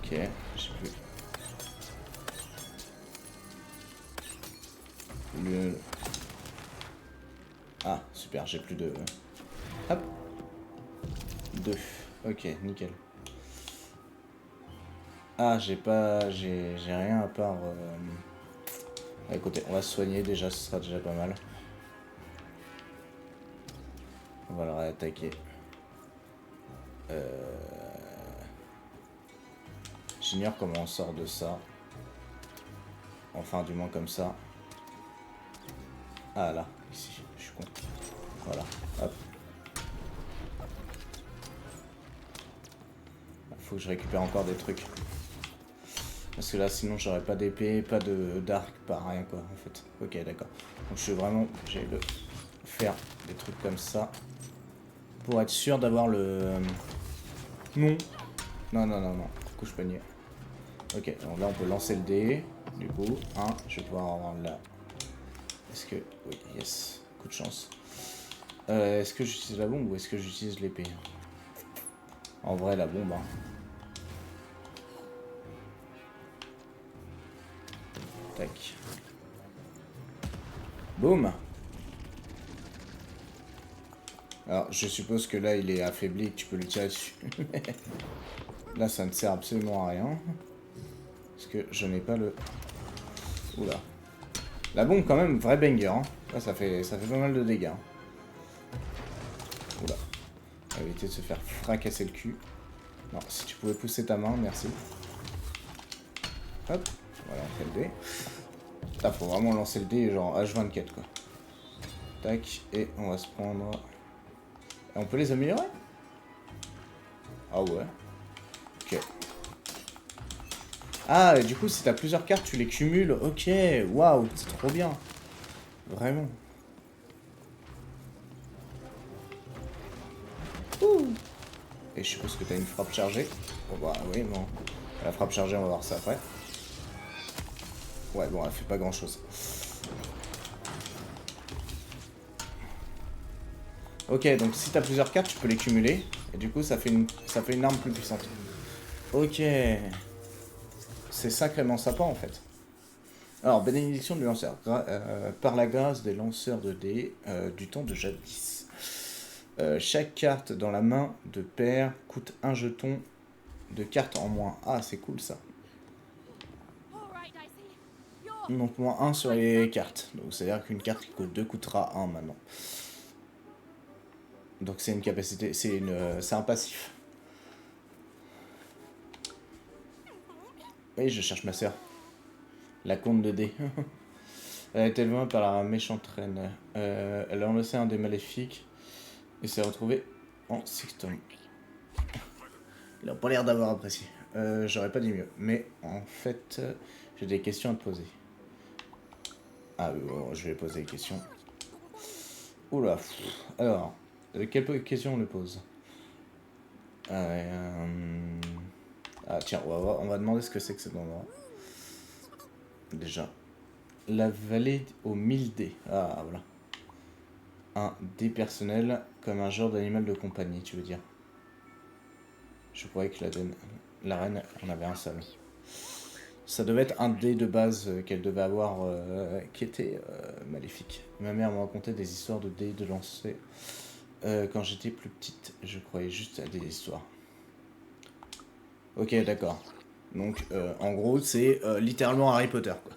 Ok, j'ai plus. Ah, super, j'ai plus de... Hop. 2. Ok, nickel. Ah, j'ai pas... J'ai rien à part... Écoutez, on va se soigner déjà, ce sera déjà pas mal. On va le réattaquer. J'ignore comment on sort de ça. Enfin, du moins comme ça. Ah, là, ici, je suis con. Voilà, hop. Faut que je récupère encore des trucs. Parce que là, sinon, j'aurais pas d'épée, pas d'arc, pas rien, quoi, en fait. Ok, d'accord. Donc, je suis vraiment obligé de faire des trucs comme ça. Pour être sûr d'avoir le... Non. Non, non, non, non. Couche panier. Ok, donc là, on peut lancer le dé. Du coup, 1, je vais pouvoir avoir là. Est-ce que... Oui, yes. Coup de chance. Est-ce que j'utilise la bombe ou est-ce que j'utilise l'épée? En vrai, la bombe, hein. Tac. Boum. Alors, je suppose que là, il est affaibli et que tu peux lui tirer dessus. Là, ça ne sert absolument à rien. Parce que je n'ai pas le... Oula. La bombe, quand même, vrai banger. Hein. Là, ça fait pas mal de dégâts. Oula. On va éviter de se faire fracasser le cul. Non, si tu pouvais pousser ta main, merci. Hop. Voilà, on fait le dé. Là, faut vraiment lancer le dé genre H24, quoi. Tac. Et on va se prendre... Et on peut les améliorer? Ah ouais. Ok. Ah, et du coup, si t'as plusieurs cartes, tu les cumules. Ok, waouh, c'est trop bien. Vraiment. Ouh. Et je suppose que t'as une frappe chargée. Bon, bah oui, bon. La frappe chargée, on va voir ça après. Ouais, bon, elle fait pas grand chose. Ok, donc si t'as plusieurs cartes, tu peux les cumuler. Et du coup, ça fait une arme plus puissante. Ok. C'est sacrément sympa en fait. Alors, bénédiction du lanceur. Par la grâce des lanceurs de dés du temps de jadis. Chaque carte dans la main de pair coûte un jeton de carte en moins. Ah, c'est cool ça. Donc, moins 1 sur les cartes. Donc, c'est-à-dire qu'une carte qui coûte 2 coûtera 1 maintenant. Donc, c'est une capacité. C'est un passif. Oui, je cherche ma sœur. La comte de dés. Elle a été élevée par la méchante reine. Elle a enlacé un des maléfiques et s'est retrouvée en sexton. Il a pas l'air d'avoir apprécié. J'aurais pas dit mieux. Mais en fait, j'ai des questions à te poser. Ah oui, bon, je vais poser des questions. Oula. Alors, quelles questions on le pose? Ah tiens, on va demander ce que c'est que cet endroit. Déjà. La vallée aux 1000 dés. Ah, voilà. Un dé personnel comme un genre d'animal de compagnie, tu veux dire. Je croyais que La reine, on avait un seul. Ça devait être un dé de base qu'elle devait avoir qui était maléfique. Ma mère m'a raconté des histoires de dés de lancer. Quand j'étais plus petite, je croyais juste à des histoires. Ok, d'accord. Donc, en gros, c'est littéralement Harry Potter, quoi.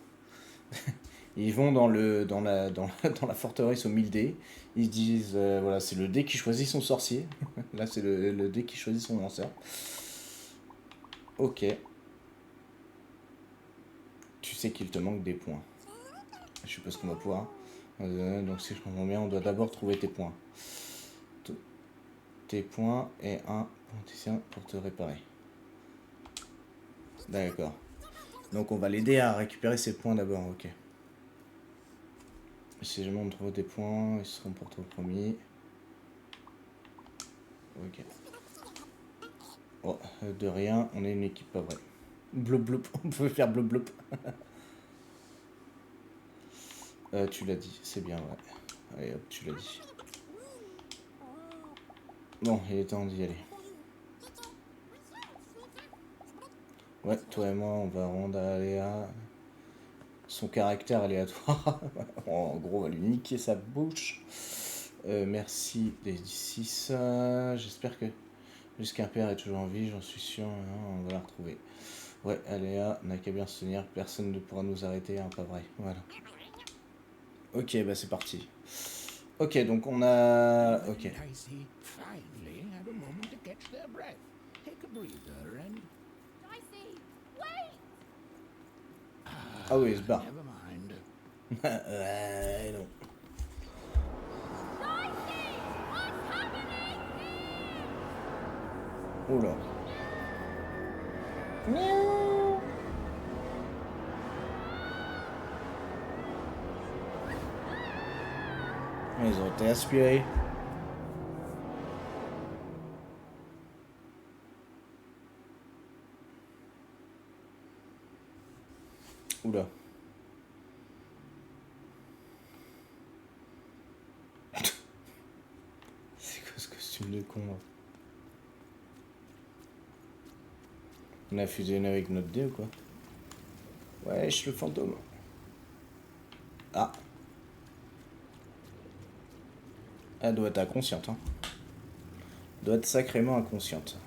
Ils vont dans la forteresse aux 1000 dés. Ils se disent, voilà, c'est le dé qui choisit son sorcier. Là, c'est le dé qui choisit son lanceur. Ok. Tu sais qu'il te manque des points. Je suppose qu'on va pouvoir. Donc, si je comprends bien, on doit d'abord trouver tes points. Tes points et un politicien pour te réparer. D'accord. Donc, on va l'aider à récupérer ses points d'abord, ok. Si jamais on trouve des points, ils seront pour toi promis. Ok. Oh, de rien, on est une équipe pas vraie. Bloup bloup, on peut faire bloup bloup. Tu l'as dit, c'est bien, ouais. Allez hop, tu l'as dit. Bon, il est temps d'y aller. Ouais, toi et moi, on va rendre à son caractère aléatoire. En gros, on va lui niquer sa bouche. Merci des 6. J'espère que jusqu'un père est toujours en vie, j'en suis sûr. On va la retrouver. Ouais, Aléa n'a qu'à bien se tenir, personne ne pourra nous arrêter, hein, pas vrai. Voilà. Ok, bah c'est parti. Ok, donc on a... Ok. Dicey finally had a moment to catch their breath, take a breather, and Dicey, wait! Ah oui, il se barre. never mind. Non. Dicey, what's happening? Oula. Ils ont été aspirés. Oula. C'est quoi ce costume de con là? On a fusionné avec notre dé ou quoi? Ouais, je suis le fantôme. Ah. Elle doit être inconsciente, hein. Doit être sacrément inconsciente.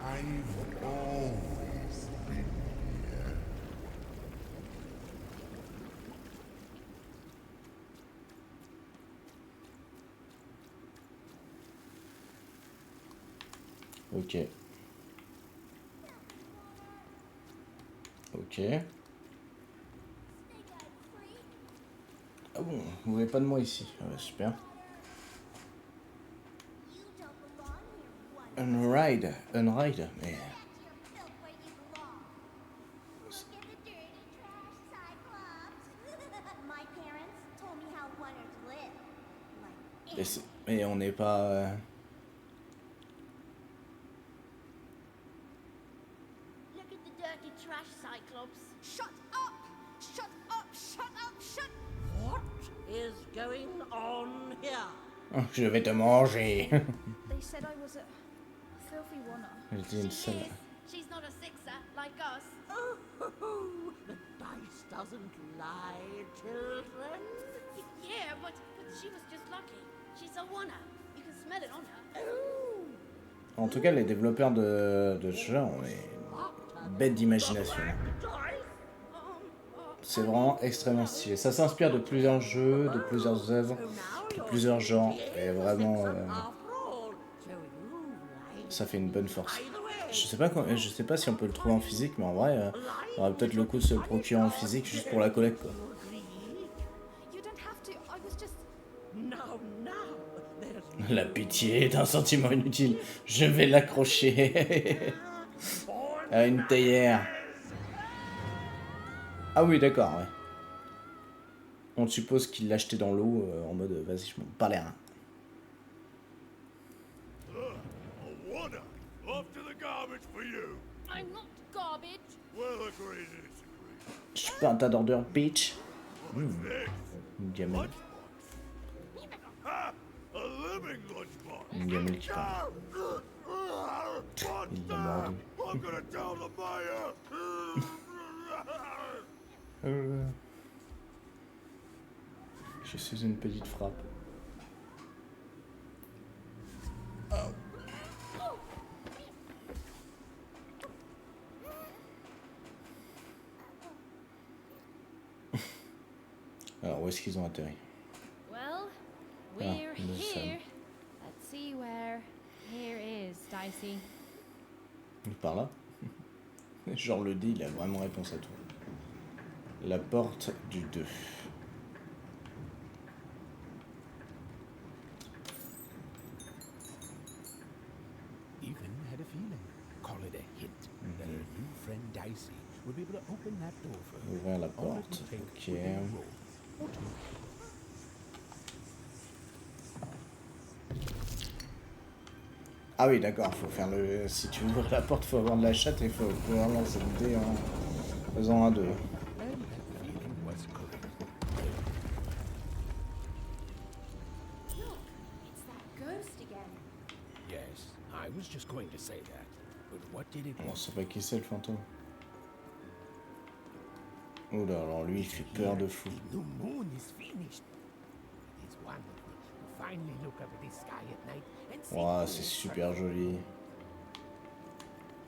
I've always been here. Ok. Ok. Ah bon, vous voulez pas de moi ici? Ah ouais, super. Unride, mais... Mais on n'est pas... Look at the dirty trash, Cyclops. Shut up! Shut up! Shut up! Shut... What is going on here? Je vais te manger. They said I was a filthy wanna. J'étais une seule. She's not a sixer like us. Oh, the dice doesn't lie, children. Yeah, but she was just lucky. She's a wanna. You can smell it on her. Oh, En tout cas, les développeurs de ce jeu ont une bête d'imagination. C'est vraiment extrêmement stylé. Ça s'inspire de plusieurs jeux, de plusieurs œuvres, de plusieurs genres. Et vraiment, ça fait une bonne force. Je sais pas si on peut le trouver en physique, mais en vrai, on aurait peut-être le coup de se le procurer en physique juste pour la collecte, quoi. You don't have to. I was just. La pitié est un sentiment inutile. Je vais l'accrocher à une théière. Ah oui, d'accord, ouais. On suppose qu'il l'a acheté dans l'eau en mode vas-y, je m'en pas l'air. Je suis pas un tas d'ordures, bitch. Une gamelle. Une gamelle qui parle. Il l'a mordu. Je suis une petite frappe. Alors, où est-ce qu'ils ont atterri? Well, Ah, we're nous y sommes. here. Let's see where here is, Dicey. Par là. Genre le D, il a vraiment réponse à tout. La porte du 2. Even had a feeling, call it a hint, that her new friend Dicey would be able to open that door for her. Ouvrir la All it porte. would take Ok. would be a roll or two. Ah oui, d'accord, faut faire le... Si tu veux ouvrir la porte, faut avoir de la chatte et faut pouvoir lancer le dé en faisant un 2. And that feeling was correct. Look, it's that ghost again. Yes, I was just going to say that. But what did it On want? sait pas qui c'est le fantôme. Oula, alors lui il fait peur de fou. The new moon is finished. It is wonderful to finally look up at the sky at night and see. Ouah, c'est super joli.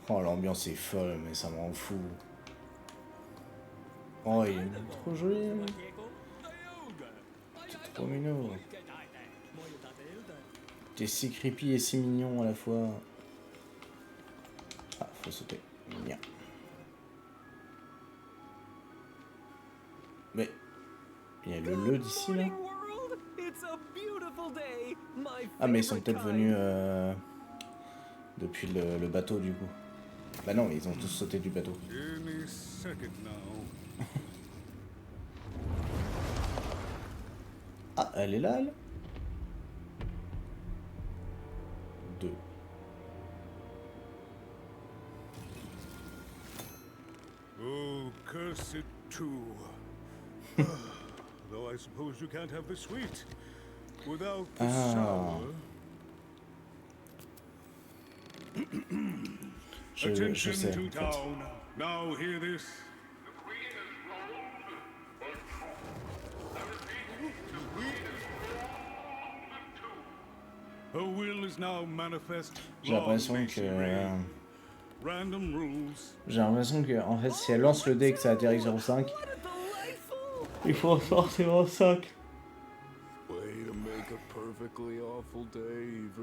Oh, l'ambiance est folle, mais ça me rend fou. Oh, il est trop joli. C'est trop mignon. T'es si creepy et si mignon à la fois. Ah, faut sauter. Mignon. Mais il y a le d'ici là. Ah mais ils sont peut-être venus depuis le bateau du coup. Bah non, ils ont tous sauté du bateau. Any second now. Ah, elle est là, elle 2. Oh, cursed two. Though I suppose you can't have the sweet without the sour. Je Attention sais, to en fait. town. Now hear this. Her will is now manifest. J'ai l'impression Long may que... she reign. Random rules. J'ai l'impression que, en fait, si elle lance le dé et que ça atterrit sur 5, il faut forcément 5.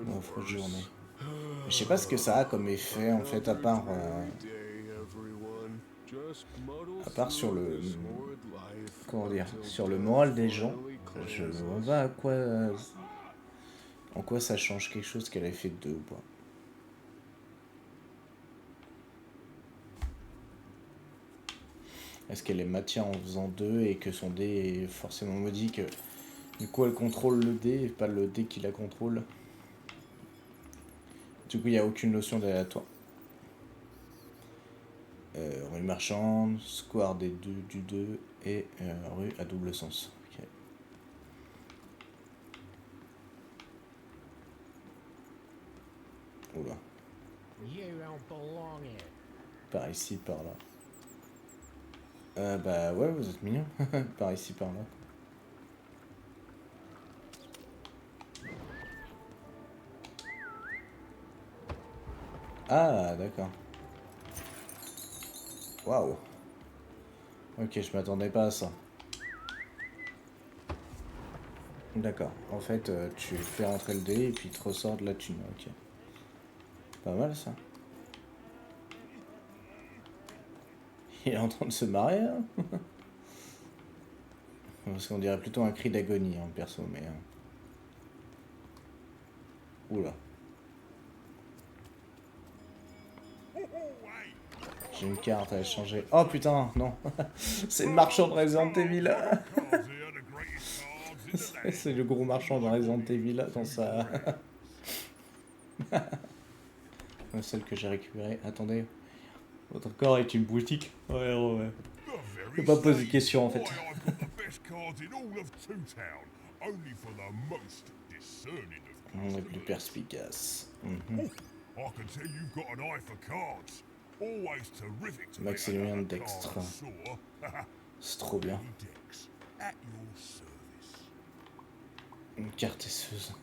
Bon, faut journée. Je sais pas ce que ça a comme effet, en fait, à part sur le... Comment dire? Sur le moral des gens. Je vois pas à quoi... en quoi ça change quelque chose qu'elle ait fait 2 ou pas. Est-ce qu'elle est maintient en faisant 2 et que son dé est forcément maudit que du coup elle contrôle le dé et pas le dé qui la contrôle? Du coup il n'y a aucune notion d'aléatoire. Rue marchande, square du 2 et rue à double sens. Okay. Oula. You don't belong here. Par ici, par là. Bah ouais, vous êtes mignons. Par ici, par là. Ah, d'accord. Waouh. Ok, je m'attendais pas à ça. D'accord. En fait, tu fais rentrer le dé et puis il te ressort de la thune. Ok. Pas mal ça. Il est en train de se marrer, hein. Parce qu'on dirait plutôt un cri d'agonie, en perso, mais... Oula. J'ai une carte à changer. Oh putain, non. C'est le marchand de Resident Evil. C'est le gros marchand de Resident Evil dans sa... Celle que j'ai récupérée. Attendez. Votre corps est une boutique. Ouais, ouais. The very Je peux pas poser de same. questions en fait. Why, I put the best cards in all of Two Town, only for the most discerning of On est plus customers. perspicace. Oh, I can tell you've got an eye for cards. Always terrific to make Maximilien another Dextre. card sore. C'est trop bien. Dex, at your service. Une carte esseuse.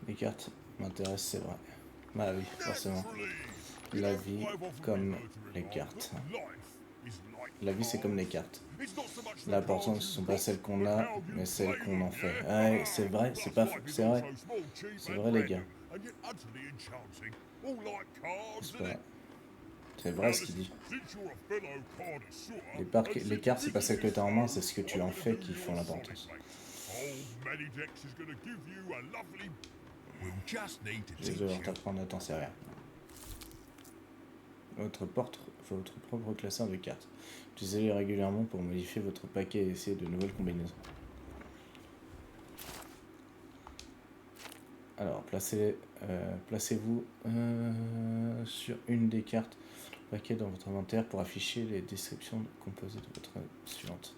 Les cartes m'intéressent, c'est vrai. Bah oui, forcément. La vie comme les cartes. La vie, c'est comme les cartes. L'important, ce ne sont pas celles qu'on a, mais celles qu'on en fait. Ouais, c'est vrai, c'est pas faux, c'est vrai. C'est vrai, les gars. C'est pas... C'est vrai ce qu'il dit. Les cartes, c'est pas celles que tu as en main, c'est ce que tu en fais qui font l'importance. Je vais devoir t'apprendre à t'en servir. Votre propre classeur de cartes. Utilisez-les régulièrement pour modifier votre paquet et essayer de nouvelles combinaisons. Alors, placez-vous sur une des cartes paquet dans votre inventaire pour afficher les descriptions composées de votre suivante.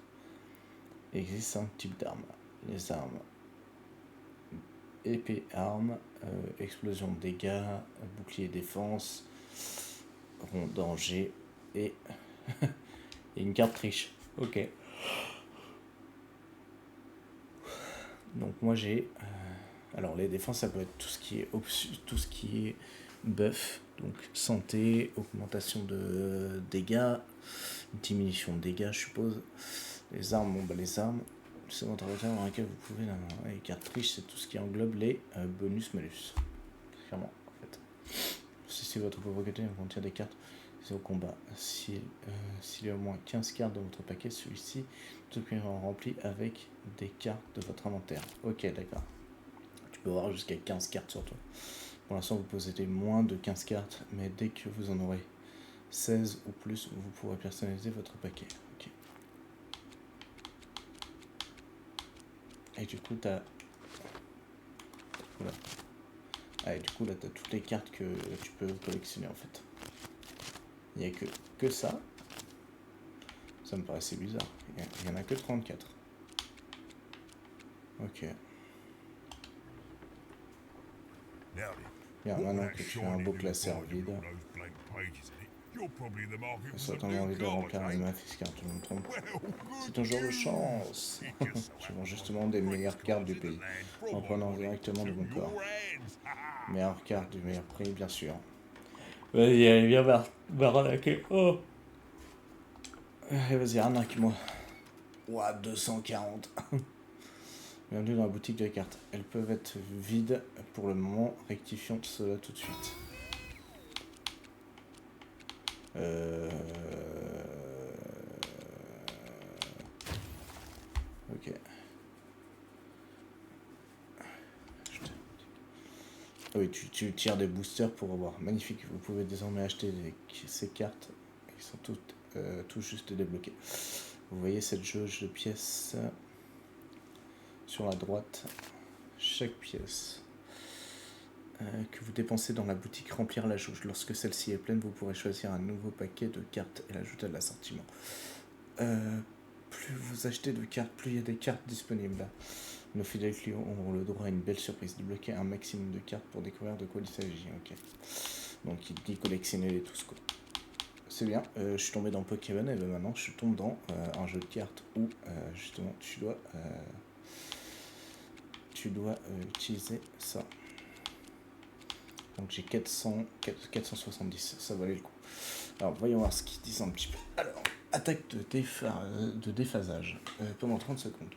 Il existe 5 types d'armes. Les armes épée, arme, explosion, dégâts, bouclier, défense, rond, danger et une carte triche. Ok. Donc moi j'ai alors les défenses, ça peut être tout ce qui est buff, donc santé, augmentation de dégâts, diminution de dégâts, je suppose. Les armes, bon bah les armes, c'est votre inventaire dans lequel vous pouvez les cartes riches, c'est tout ce qui englobe les bonus malus. Clairement, en fait. Si votre propriété contient des cartes au combat, s'il y a au moins 15 cartes dans votre paquet, celui-ci tout est rempli avec des cartes de votre inventaire. Ok, d'accord. Tu peux avoir jusqu'à 15 cartes sur toi. Pour l'instant, vous possédez moins de 15 cartes, mais dès que vous en aurez 16 ou plus, vous pourrez personnaliser votre paquet. Ok. Et du coup, t'as... Voilà. Ah, et du coup, là, t'as toutes les cartes que tu peux collectionner, en fait. Il n'y a que ça. Ça me paraissait bizarre. Il n'y en a que 34. Ok. Bien, maintenant que tu as un beau classeur vide, j'ai certainement envie de remplir un main fiscal, tu me trompes. C'est un jour de chance. Je vends justement des meilleures cartes du pays, en prenant directement de mon corps. Meilleures cartes du meilleur prix, bien sûr. Vas-y, allez, viens m'arnaquer. Oh. Allez, vas-y, arnaque-moi. Ouah, 240. Bienvenue dans la boutique de cartes. Elles peuvent être vides pour le moment. Rectifions cela tout de suite. Ok. Ah oui, tu tires des boosters pour avoir. Magnifique. Vous pouvez désormais acheter ces cartes. Elles sont toutes tout juste débloquées. Vous voyez cette jauge de pièces sur la droite. Chaque pièce que vous dépensez dans la boutique remplir la jauge. Lorsque celle-ci est pleine, vous pourrez choisir un nouveau paquet de cartes et l'ajouter à l'assortiment. Plus vous achetez de cartes, plus il y a des cartes disponibles. Nos fidèles clients auront le droit à une belle surprise. Débloquer un maximum de cartes pour découvrir de quoi il s'agit. Ok. Donc il dit collectionner les tous quoi. C'est bien. Je suis tombé dans Pokémon et maintenant je tombe dans un jeu de cartes où justement tu dois utiliser ça. Donc j'ai 470, ça valait le coup. Alors voyons voir ce qu'ils disent un petit peu. Alors, attaque de déphasage. Pendant 30 secondes,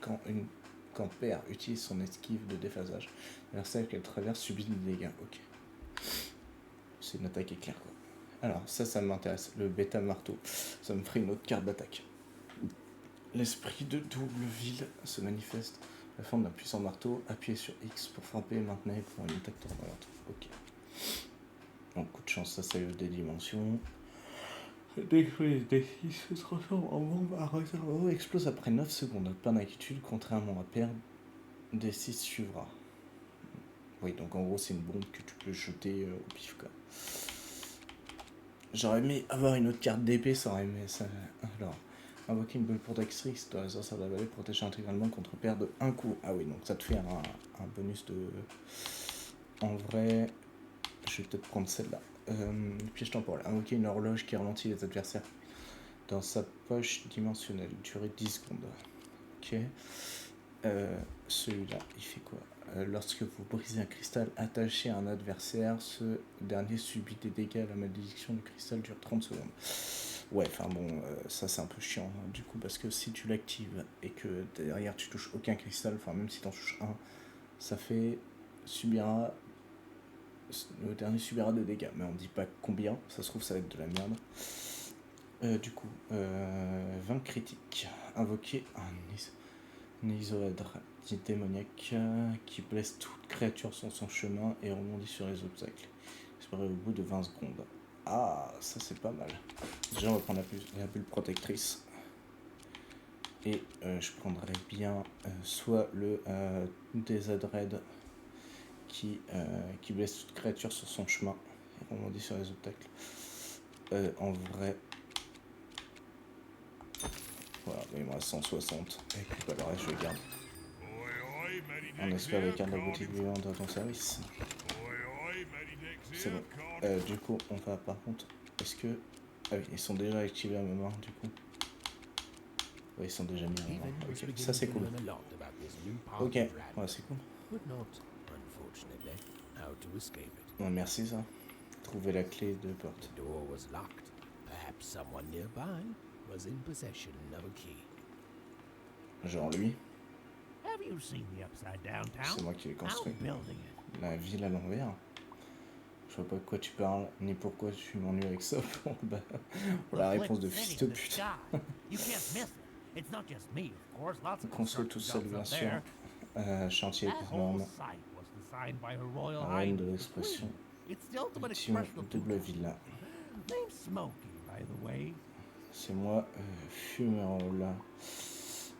quand Père utilise son esquive de déphasage, l'adversaire qu'elle traverse subit des dégâts. Ok. C'est une attaque éclair quoi. Alors ça m'intéresse. Le bêta marteau, ça me ferait une autre carte d'attaque. L'esprit de Doubleville se manifeste la forme d'un puissant marteau. Appuyez sur X pour frapper et maintenez pour une attaque tournante. Ok. Donc coup de chance, ça c'est des dimensions. Détruit des 6 se transforme en bombe à réservoir. Explose après 9 secondes. Pas d'inquiétude, contrairement à perdre, des 6 suivra. Oui, donc en gros c'est une bombe que tu peux jeter au pif quoi. J'aurais aimé avoir une autre carte d'épée, ça aurait aimé ça. Alors, invoquer une bulle protectrice dans les sorcières de la vallée, protéger intégralement contre perte de 1 coup. Ah oui, donc ça te fait un bonus de... En vrai, je vais peut-être prendre celle-là. Piège temporel. Invoquer une horloge qui ralentit les adversaires dans sa poche dimensionnelle. Durée 10 secondes. Ok. Celui-là, il fait quoi? Lorsque vous brisez un cristal attaché à un adversaire, ce dernier subit des dégâts. La malédiction du cristal dure 30 secondes. Ouais, enfin bon, ça c'est un peu chiant, hein, du coup, parce que si tu l'actives et que derrière tu touches aucun cristal, enfin même si tu en touches un, ça fait subira... Le dernier subira des dégâts, mais on dit pas combien, ça se trouve ça va être de la merde. Du coup, 20 critiques. Invoquer un isoèdre démoniaque qui blesse toute créature sur son chemin et rebondit sur les obstacles. Disparaît au bout de 20 secondes. Ah, ça c'est pas mal. Déjà on va prendre la bulle protectrice. Et je prendrais bien soit le Désadred qui blesse toute créature sur son chemin et rebondit sur les obstacles. En vrai... Voilà, il me reste 160. Et puis bah, le reste je le garde. On espère les cartes de la boutique vivante à ton service. C'est bon. Du coup, on va par contre... Est-ce que... Ah oui, ils sont déjà activés à ma main, du coup. Ouais, ils sont déjà mis à ma main. Ok, ça c'est cool. Ok, ouais, c'est cool. Ouais, merci ça. Trouver la clé de porte. Genre lui. C'est moi qui l'ai construit. La ville à l'envers. Je vois pas de quoi tu parles, ni pourquoi tu m'ennuies avec ça. Pour la réponse de fils de pute. Construit tout seul, bien sûr. Chantier pour norme. Reine de l'expression. Ultime double villa. C'est moi, Fumerol.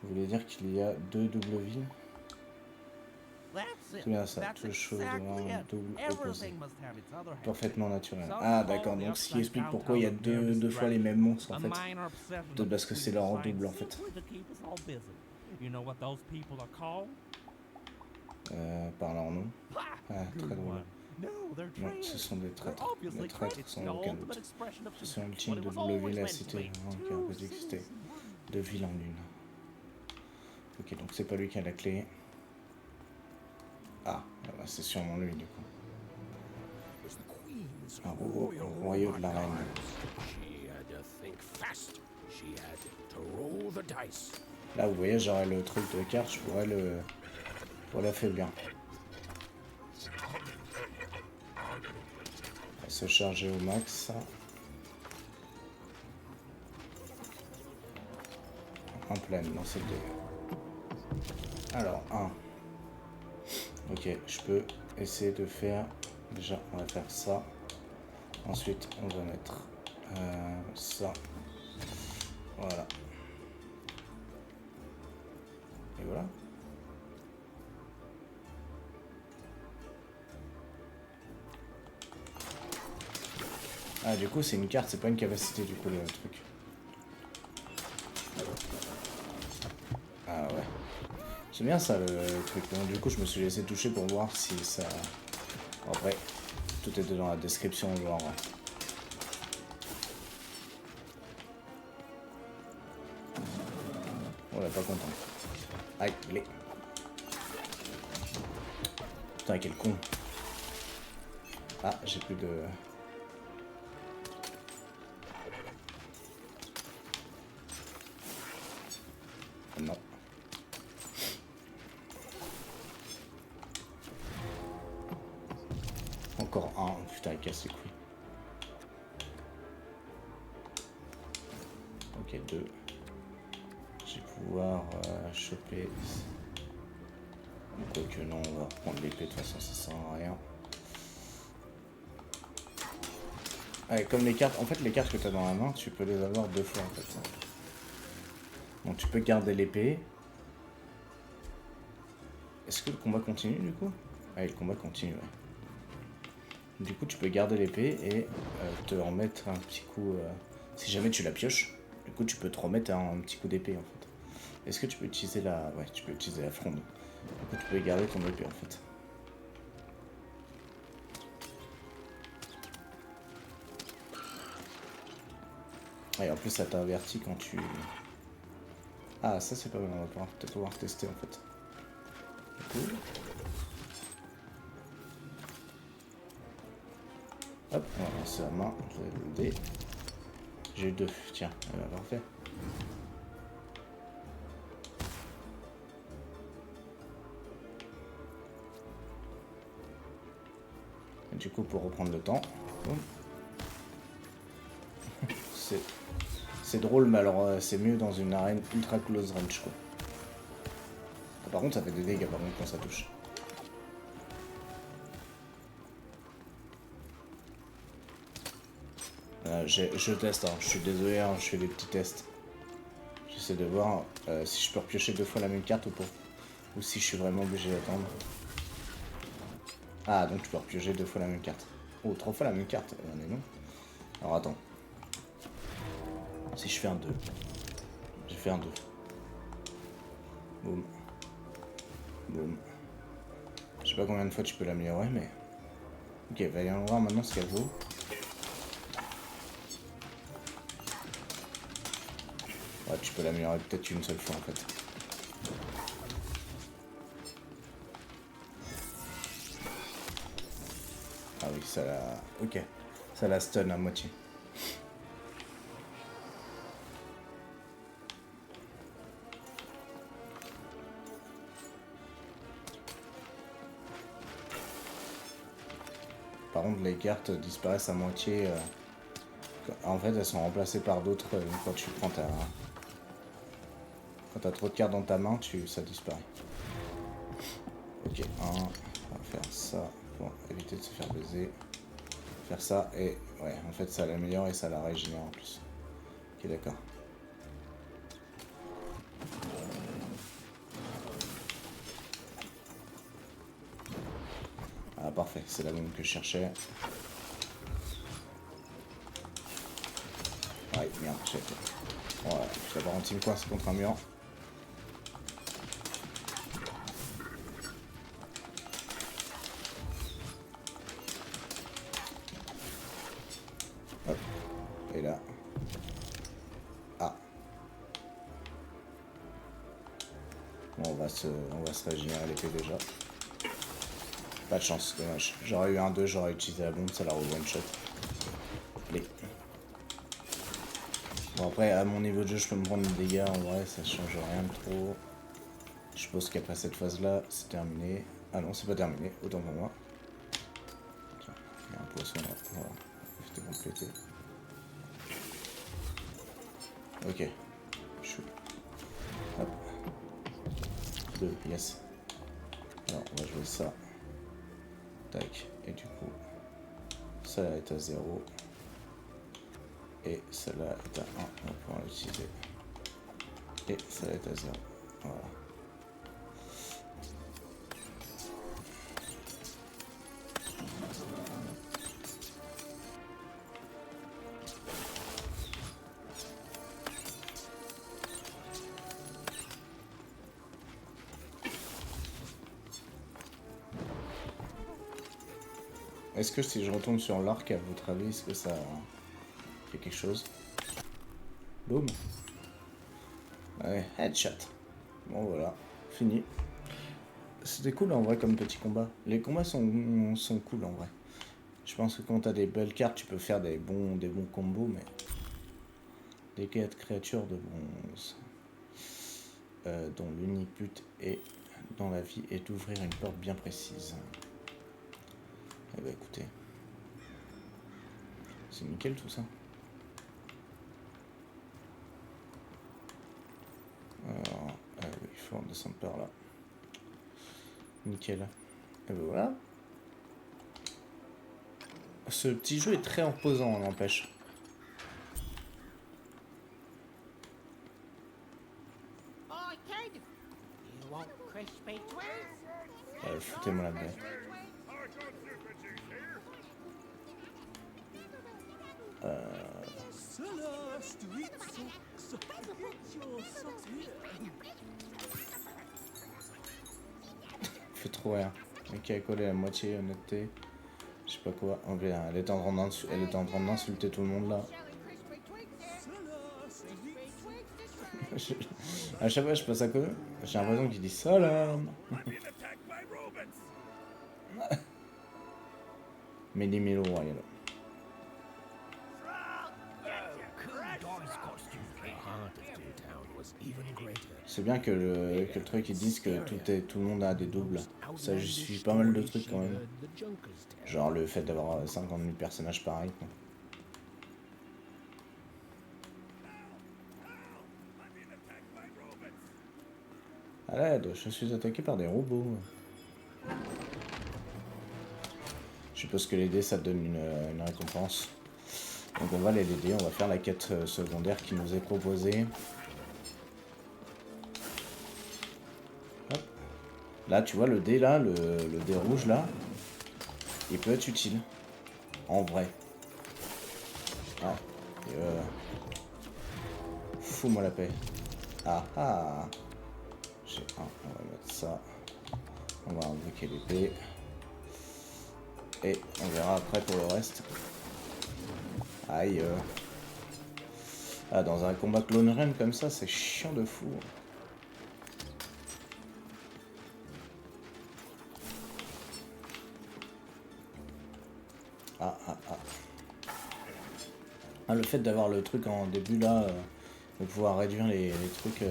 Vous voulez dire qu'il y a 2 doubles villes? C'est bien ça, toutes choses un double opposé. Parfaitement naturel. Ah d'accord, donc ce qui explique pourquoi il y a deux fois les mêmes monstres en fait. Peut-être parce que c'est leur double en fait. Par leur nom. Ah, très drôle. Non, ce sont des traîtres. Les traîtres sans aucun doute. Ce sont ultimes de double ville à cité qui a peut exister. 2 villes en une. Ok, donc c'est pas lui qui a la clé. Ah, c'est sûrement lui du coup. Un royaume de la reine. Là, vous voyez, j'aurais le truc de carte, je pourrais le... pour l'affaiblir. On va se charger au max. En pleine, non c'est 2. Alors, 1. Ok, je peux essayer de faire... Déjà, on va faire ça. Ensuite, on va mettre ça. Voilà. Et voilà. Ah, du coup, c'est une carte, c'est pas une capacité, du coup, le truc. Ah ouais. C'est bien ça, le truc. Donc, du coup, je me suis laissé toucher pour voir si ça... Après, tout est dans la description, genre... On est pas content. Aïe, il est... Putain, quel con. Ah, j'ai plus de... Non. Encore un. Putain, il casse les couilles. Ok, 2. Je vais pouvoir choper... Quoique non, on va prendre l'épée, de toute façon ça sert à rien. Ouais, comme les cartes... En fait, les cartes que tu as dans la main, tu peux les avoir 2 fois en fait. Donc tu peux garder l'épée. Est-ce que le combat continue du coup? Ah, le combat continue, ouais. Du coup, tu peux garder l'épée et te remettre un petit coup... si jamais tu la pioches, du coup, tu peux te remettre un petit coup d'épée, en fait. Est-ce que tu peux utiliser la... Ouais, tu peux utiliser la fronde. Du coup, tu peux garder ton épée, en fait. Et en plus, ça t'avertit quand tu... Ah, ça, c'est pas mal. On va peut-être pouvoir tester, en fait. Cool. Hop, on va lancer la main. Je vais le dé. J'ai eu 2. Tiens, parfait. Et du coup, pour reprendre le temps. C'est drôle, mais alors c'est mieux dans une arène ultra close range, quoi. Par contre, ça fait des dégâts, par contre, quand ça touche. Je teste, hein. Je suis désolé, hein, je fais des petits tests. J'essaie de voir si je peux repiocher 2 fois la même carte ou pas. Ou si je suis vraiment obligé d'attendre. Ah, donc tu peux repiocher 2 fois la même carte. Oh, 3 fois la même carte, on est non. Alors attends. Si je fais un 2. J'ai fait un 2. Boum. Boum. Je sais pas combien de fois tu peux l'améliorer, mais... Ok, va aller voir maintenant ce qu'elle vaut. Ouais, tu peux l'améliorer peut-être une seule fois en fait. Ah oui, ça la... Ok. Ça la stun à moitié. Par contre, les cartes disparaissent à moitié. En fait, elles sont remplacées par d'autres quand tu prends ta... Quand t'as trop de cartes dans ta main, ça disparaît. Ok, on va faire ça pour éviter de se faire baiser. Faire ça et... Ouais, en fait, ça l'améliore et ça la régénère en plus. Ok, d'accord. Ah, parfait, c'est la même que je cherchais. Ouais, merde, j'ai fait. Voilà, je vais avoir un team coince contre un mur. Hop, et là. Ah. Bon, on va se régénérer l'épée déjà. Pas de chance, dommage. J'aurais eu un 2, j'aurais utilisé la bombe, ça l'aurait one shot. Allez. Bon après, à mon niveau de jeu, je peux me prendre des dégâts, en vrai, ça change rien de trop. Je suppose qu'après cette phase-là, c'est terminé. Ah non, c'est pas terminé, autant pour moi. Tiens, il y a un poisson là, voilà. C'était complété. Ok. Chou. Hop. 2, yes. Alors, on va jouer ça. Tac, et du coup, ça là est à 0. Et celle-là est à 1, on va pouvoir l'utiliser. Et celle-là est à 0. Voilà. Est-ce que si je retourne sur l'arc, à votre avis, est-ce que ça fait quelque chose? Boum. Ouais, headshot. Bon voilà, fini. C'était cool en vrai comme petit combat. Les combats sont cool en vrai. Je pense que quand t'as des belles cartes, tu peux faire des bons combos, mais... Des créatures de bronze. Dont l'unique but est, dans la vie est d'ouvrir une porte bien précise. Eh bah écoutez, c'est nickel tout ça. Alors, oui, il faut redescendre par là. Nickel. Et ben voilà. Ce petit jeu est très reposant, on n'empêche. Foutez-moi la bête. Fait trop rire. Le mec a collé la moitié honnêteté. Je sais pas quoi. Ok, elle est en train d'insulter tout le monde là. À chaque fois que je passe à côté, j'ai l'impression qu'il dit salam. Mini Milo Royal. C'est bien que le truc ils disent que tout le monde a des doubles. Ça justifie pas mal de trucs quand même. Genre le fait d'avoir 50 000 personnages pareils. Quoi. À l'aide, je suis attaqué par des robots. Je suppose que les dés ça te donne une récompense. Donc on va les dés, on va faire la quête secondaire qui nous est proposée. Hop. Là tu vois le dé là, le dé rouge là, il peut être utile. En vrai. Ah. Fous-moi la paix. Ah ah. J'ai un, on va mettre ça. On va invoquer l'épée. Et on verra après pour le reste. Aïe. Ah, dans un combat clone run comme ça, c'est chiant de fou. Ah. Ah, le fait d'avoir le truc en début là, de pouvoir réduire les trucs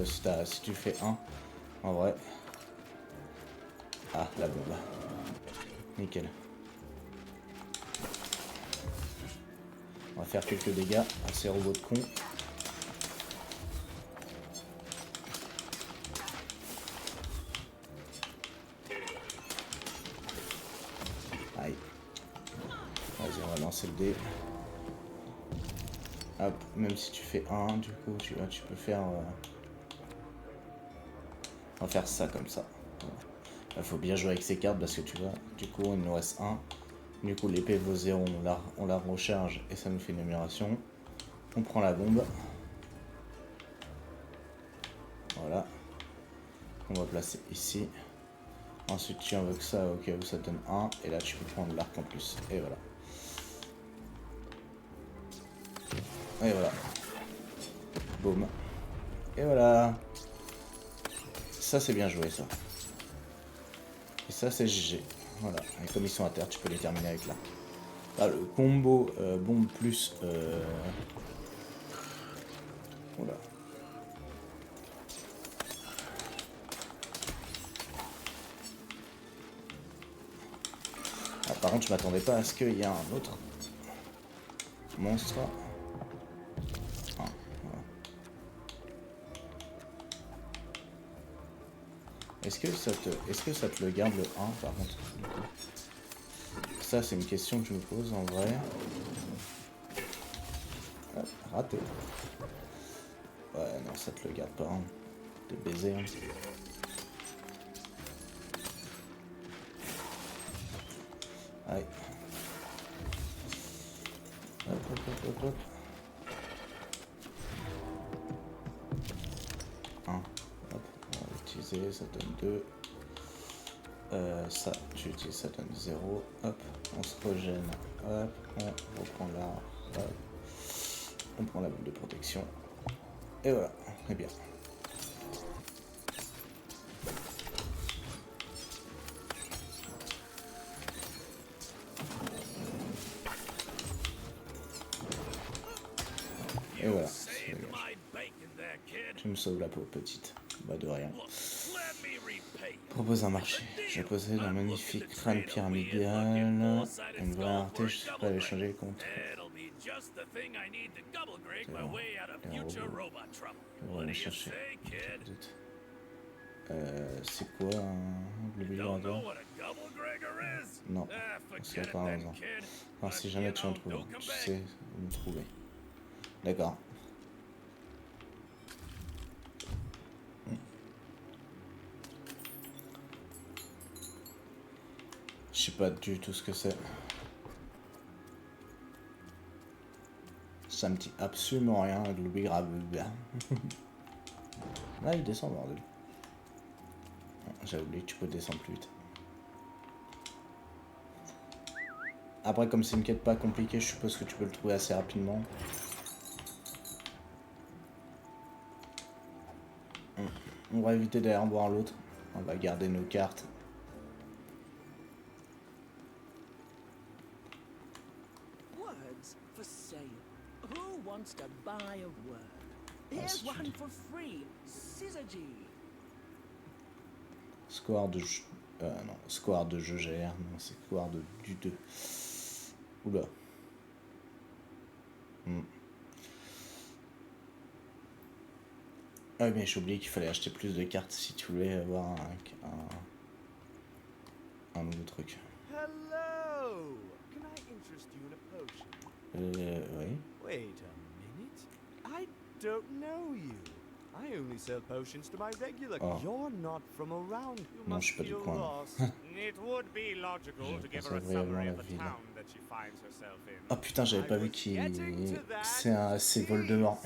si tu fais 1, en vrai. Ah, la bombe. Nickel. On va faire quelques dégâts à ces robots de cons. Aïe. Vas-y, on va lancer le dé. Hop, même si tu fais 1, du coup, tu vois, tu peux faire... On va faire ça comme ça. Il faut bien jouer avec ces cartes parce que tu vois, du coup, il nous reste 1. Du coup, l'épée vaut 0, on la recharge et ça nous fait une amélioration. On prend la bombe. Voilà. On va placer ici. Ensuite, tu invoques ça au cas où ça donne 1. Et là, tu peux prendre l'arc en plus. Et voilà. Et voilà. Boum. Et voilà. Ça, c'est bien joué, ça. Et ça, c'est GG. Voilà. Et comme ils sont à terre, tu peux les terminer avec l'arc. Ah, le combo bombe plus... Voilà. Ah, par contre, je m'attendais pas à ce qu'il y ait un autre monstre. Ah, voilà. Est-ce que ça te le garde le 1 par contre du coup? Ça, c'est une question que je me pose en vrai. Hop, raté. Ouais, non, ça te le garde pas. Hein. T'es baisé. Hein. Aïe. Hop. 1. Hop, on va l'utiliser, ça donne 2. Ça, tu utilises, ça donne 0. Hop, on se régène. Hop, on reprend là. Hop. On prend la boule de protection. Et voilà, très bien. Et voilà. Tu me sauves la peau, petite. Bah de rien. Propose un marché. Je possède un magnifique crâne pyramidal. Une vraie rareté, je suis prêt à l'échanger contre. On va aller chercher. C'est quoi un globulateur? Non, c'est pas un hasard. Enfin, si jamais tu en trouves, tu sais où me trouver. D'accord. Je sais pas du tout ce que c'est. Ça me dit absolument rien, Glooby grave. Là, il descend, bordel. J'avais oublié que tu peux descendre plus vite. Après, comme c'est une quête pas compliquée, je suppose que tu peux le trouver assez rapidement. On va éviter d'aller en voir l'autre. On va garder nos cartes. Words for sale. Who wants to buy a word? Here's one for free. Syzygy. Score de jeu. Non, score de jeu GR. Non, c'est score de du 2. Oula. Ah mais j'ai oublié qu'il fallait acheter plus de cartes si tu voulais avoir un nouveau truc. Hello! Can I interest you in a potion? Oui. Wait a minute. I don't know you. I only sell potions to my regular. Oh. You're not from around. You Non, must je suis pas du feel coin. lost. It would be logical Je to give pense her a brièvement summary la of the ville. town that she finds herself in. Oh putain, j'avais pas vu qu'il... Getting to that. C'est Voldemort.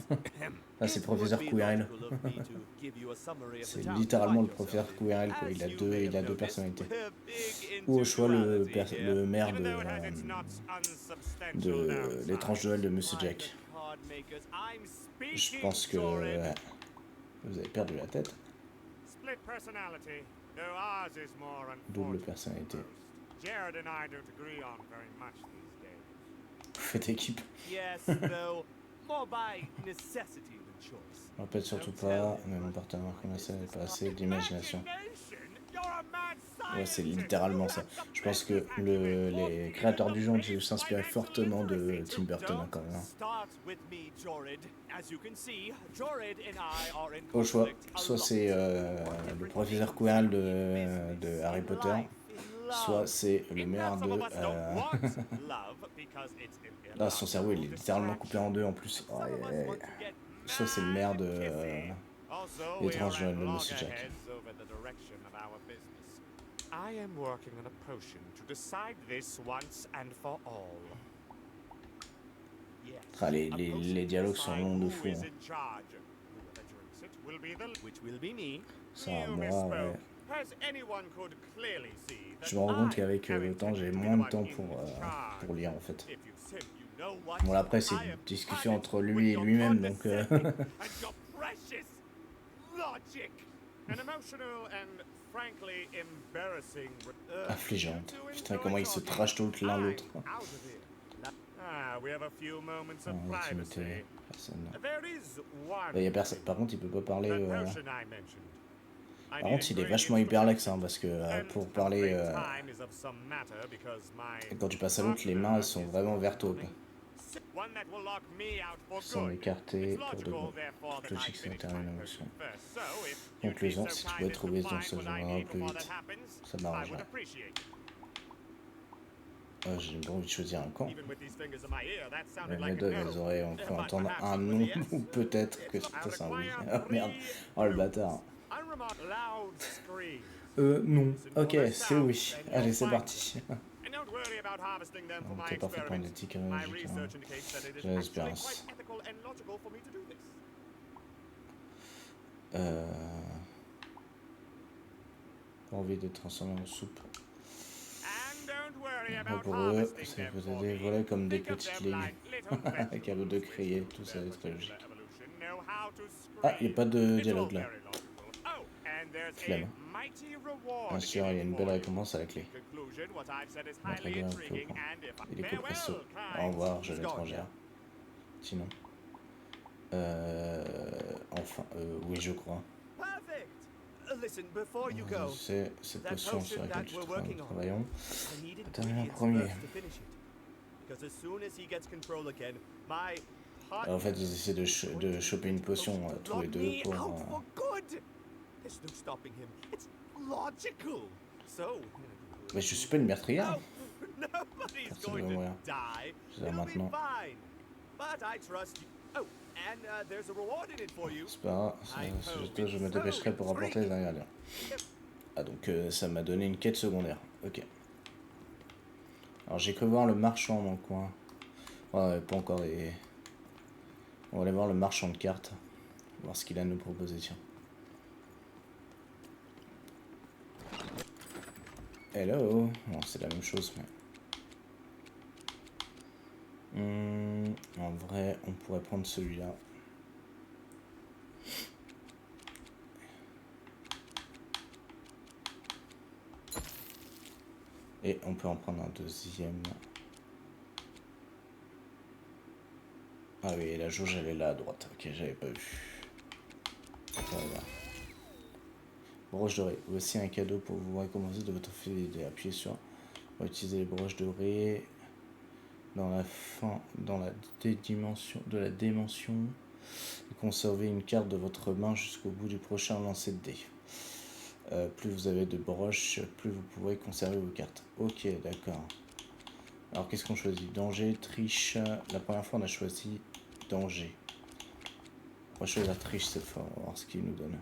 Là, c'est It professeur would be Quirrell. logical of me to give you a summary of the C'est town littéralement to le find professeur yourself in. Quirrell, quoi. As Il a you deux may have noticed, personnalités. we're big Ou au into choix duality here. le maire Even though it has its not unsubstantial de downsides. l'étrange Noël de Monsieur Private Jack. card makers, I'm Je speaking, pense que Jorid. vous avez perdu la tête. Split personality, though ours is more Double unfortunate personnalité. than most. Jared and I don't agree on very much these days. Vous faites équipe. Yes, though, more by necessity than choice. Je répète surtout pas, mais mon partenaire commercial n'a pas assez d'imagination. You're a mad Ouais, c'est scientist. littéralement ça. Je pense que les créateurs du jeu ont dû s'inspirer fortement de Tim Burton hein, quand même. Hein. Start with me, Jorid. As you can see, Jorid and I are in Au choix, conflict a soit lot. c'est le professeur Quirrell de Harry Potter, soit c'est le maire de... Là, son cerveau il est littéralement coupé en deux en plus. Oh, soit c'est le maire de l'étrange Noël de Monsieur Jack. I am working on a potion to decide this once and for all. Ah, les dialogues sont longs de fou. Who is Hein. in charge? Whoever drinks it will be the Which will be me. Ça, You moi, misspoke. ouais. As anyone could clearly see that Je me rends compte I qu'avec am le temps, j'ai intended to be moins de the temps one in charge. pour lire en fait. If you said you know what, Bon, là, après, c'est I une am discussion honest entre lui with et your lui-même, donc... condescending and your precious logic. An emotional and frankly embarrassing. affligeante. Putain, comment ils se trashent tout l'un l'autre. Ah, we have a few moments of En intimité, privacy. personne. There is one. Là, y a personne. Par contre, il peut pas parler... That potion I mentioned. Par contre, il est vachement hyperlex, hein, parce que pour parler... quand tu passes à l'autre, les mains elles sont vraiment vertes. Sans écarter pour de bon. Toute logique c'est termine la motion. Conclusion, si tu pouvais trouver dans ce genre plus vite, ça m'arrangerait. J'ai pas envie de choisir un camp. Mes deux, les oreilles, on peut entendre un non, ou peut-être que c'est un oui. Oh merde, oh le bâtard. Non. Ok, c'est oui. Allez, c'est parti. Ok, parfaitement d'éthique logique. J'ai l'espérance. Pas envie de transformer en soupe. Pour eux, ça vous aider voilà comme des petites lignes. Avec à vous de crier, tout ça est très logique. Ah, il n'y a pas de dialogue là. Flemme. Bien sûr, il y a une belle récompense à la clé. Notre gars un peu au point. Il est cool presto. Au revoir, je l'étrangère. Sinon. Enfin, oui, je crois. Listen, before you go, C'est cette potion sur laquelle nous travaillons. I needed Terminer ingredients premier. first to finish it. Because as soon as he gets control again, my heart En fait, ils essaient de choper une potion tous les deux pour... for good. There's no stopping him. It's logical. So, Mais je suis pas une meurtrière. nobody's Personne going va to mourir. die. C'est là It'll be maintenant. fine. But I trust you. Oh, and there's a reward in it for you. C'est pas grave, je me dépêcherai pour rapporter les ingrédients. Ah donc ça m'a donné une quête secondaire, ok. Alors j'ai cru voir le marchand dans le coin. Ouais, pas encore On va aller voir le marchand de cartes. Voir ce qu'il a à nous proposer, tiens. Hello. Bon, c'est la même chose, mais... en vrai, on pourrait prendre celui-là. Et on peut en prendre un deuxième. Ah oui, la jauge elle est là à droite. Ok, j'avais pas vu. Voilà. Broche dorée. Voici un cadeau pour vous récompenser de votre fidélité. Appuyez sur. On va utiliser les broches dorées dans la dimension et conservez une carte de votre main jusqu'au bout du prochain lancer de dés. Plus vous avez de broches, plus vous pourrez conserver vos cartes. Ok, d'accord. Alors qu'est-ce qu'on choisit? Danger, triche. La première fois on a choisi danger. On va choisir triche cette fois, on va voir ce qu'il nous donne.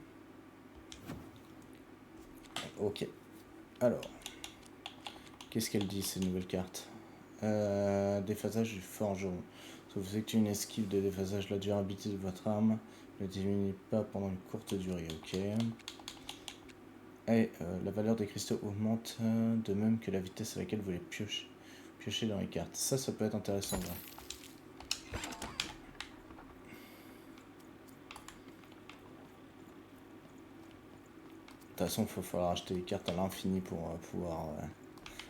Ok. Alors. Qu'est-ce qu'elle dit ces nouvelles cartes? Déphasage du forgeron. Si vous effectuez une esquive de déphasage, la durabilité de votre arme ne diminue pas pendant une courte durée. Ok. Et la valeur des cristaux augmente de même que la vitesse à laquelle vous les piochez dans les cartes. Ça peut être intéressant. Là. De toute façon, il va falloir acheter les cartes à l'infini pour pouvoir...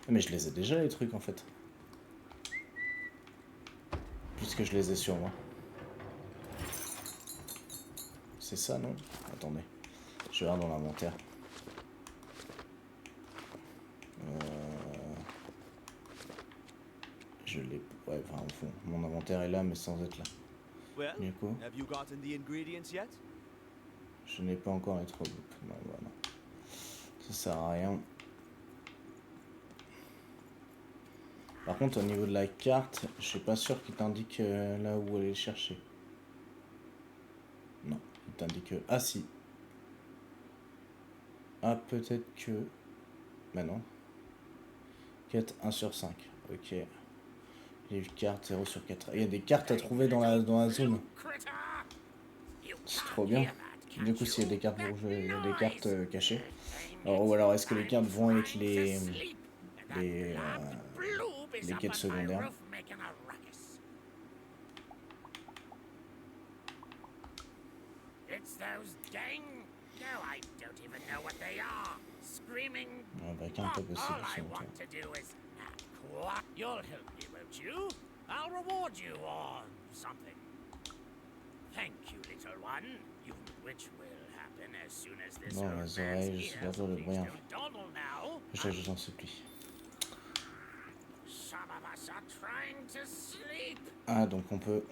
Mais je les ai déjà les trucs en fait. Puisque je les ai sur moi. C'est ça, non? Attendez. Je vais voir dans l'inventaire. Je l'ai... Ouais, enfin, au fond, mon inventaire est là, mais sans être là. Du coup, je n'ai pas encore les 3 groupes. Non, voilà. Ça sert à rien. Par contre, au niveau de la carte, je suis pas sûr qu'il t'indique là où aller chercher. Non, il t'indique... Ah si. Ah, peut-être que... Bah non. Quête 1 sur 5. Ok. Les cartes 0 sur 4. Il y a des cartes à trouver dans la zone. C'est trop bien. Du coup, s'il y a des cartes rouges, il y a des cartes cachées. Alors, ou alors, est-ce que les cartes vont avec les quêtes secondaires? Ah, bah, qu'un peu possible, c'est bon. You'll help me, won't you? I'll reward you or something. Thank you, little one. You which will happen as soon as this Bon, les oreilles, je suis bientôt le bruit. Je t'en supplie. Ah, donc on peut...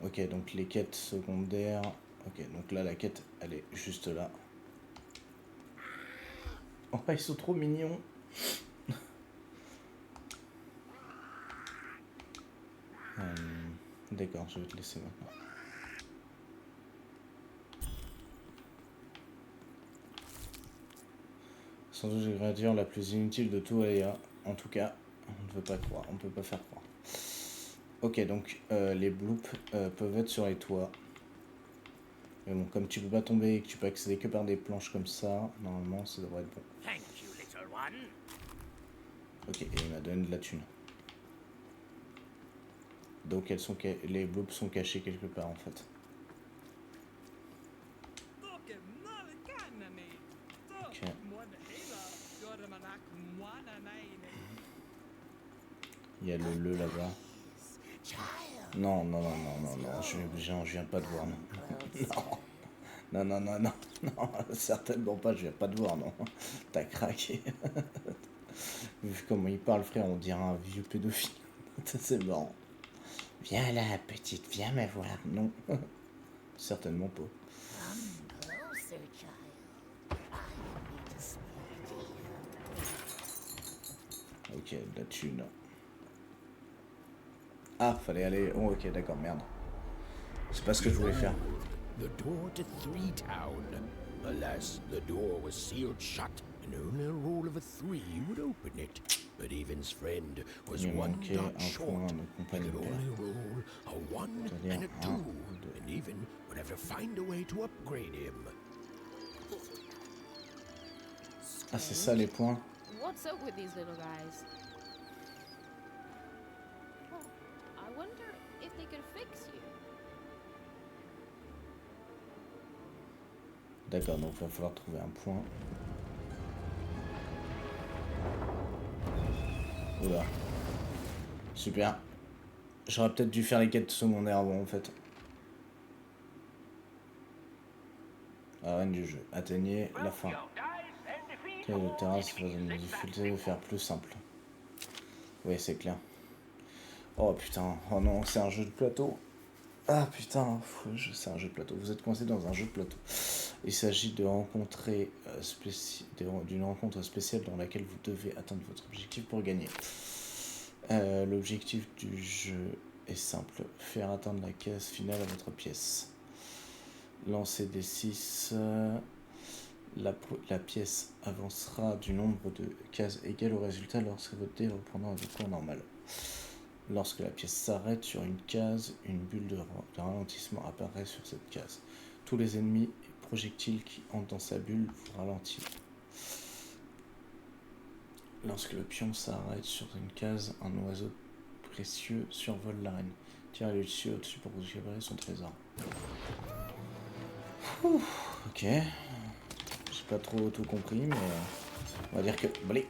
Ok, donc les quêtes secondaires... Ok, donc là, la quête, elle est juste là. Oh, ils sont trop mignons. D'accord, je vais te laisser maintenant. Sans doute l'ingrédient la plus inutile de tout Aléa. En tout cas, on ne veut pas croire, on ne peut pas faire croire. Ok, donc les bloops peuvent être sur les toits. Mais bon, comme tu peux pas tomber et que tu peux accéder que par des planches comme ça, normalement ça devrait être bon. Ok, et il m'a donné de la thune. Donc les blobs sont cachés quelque part en fait. Ok. Il y a le là-bas. Non, je viens pas de voir, non. Non, certainement pas, je viens pas de voir, non. T'as craqué. Vu comment il parle, frère, on dirait un vieux pédophile. C'est marrant. Viens là, petite, viens me voir. Non, certainement pas. Ok, de la thune. Ah, fallait aller... Oh, ok, d'accord, merde. C'est pas ce que je voulais faire. The door to Three Town. Alas, the door was sealed shut, and and only a roll of a 3 would open it. But Even's friend was Il one manquait dot un short. point de He compagnie. could only roll a 1 C'est-à-dire and a 2, 1, and Even would have to find a way to upgrade him. Ah, c'est ça les points. What's up with these little guys? I wonder if they could fix you. D'accord, donc il va falloir trouver un point. Oula. Super. J'aurais peut-être dû faire les quêtes secondaires avant en fait. Arène du jeu. Atteignez la fin. Quel est le terrain, c'est faisant de difficulté de faire plus simple. Oui, c'est clair. Oh putain, oh non, c'est un jeu de plateau. Ah putain, c'est un jeu de plateau. Vous êtes coincé dans un jeu de plateau. Il s'agit de rencontrer d'une rencontre spéciale dans laquelle vous devez atteindre votre objectif pour gagner. L'objectif du jeu est simple. Faire atteindre la case finale à votre pièce. Lancez des 6. La pièce avancera du nombre de cases égal au résultat lorsque votre dé reprendra un cours normal. Lorsque la pièce s'arrête sur une case, une bulle de ralentissement apparaît sur cette case. Tous les ennemis et projectiles qui entrent dans sa bulle vous ralentissent. Lorsque le pion s'arrête sur une case, un oiseau précieux survole l'arène. Tirez-le au-dessus pour récupérer son trésor. Ouh, ok. J'ai pas trop tout compris, mais on va dire que... Allez.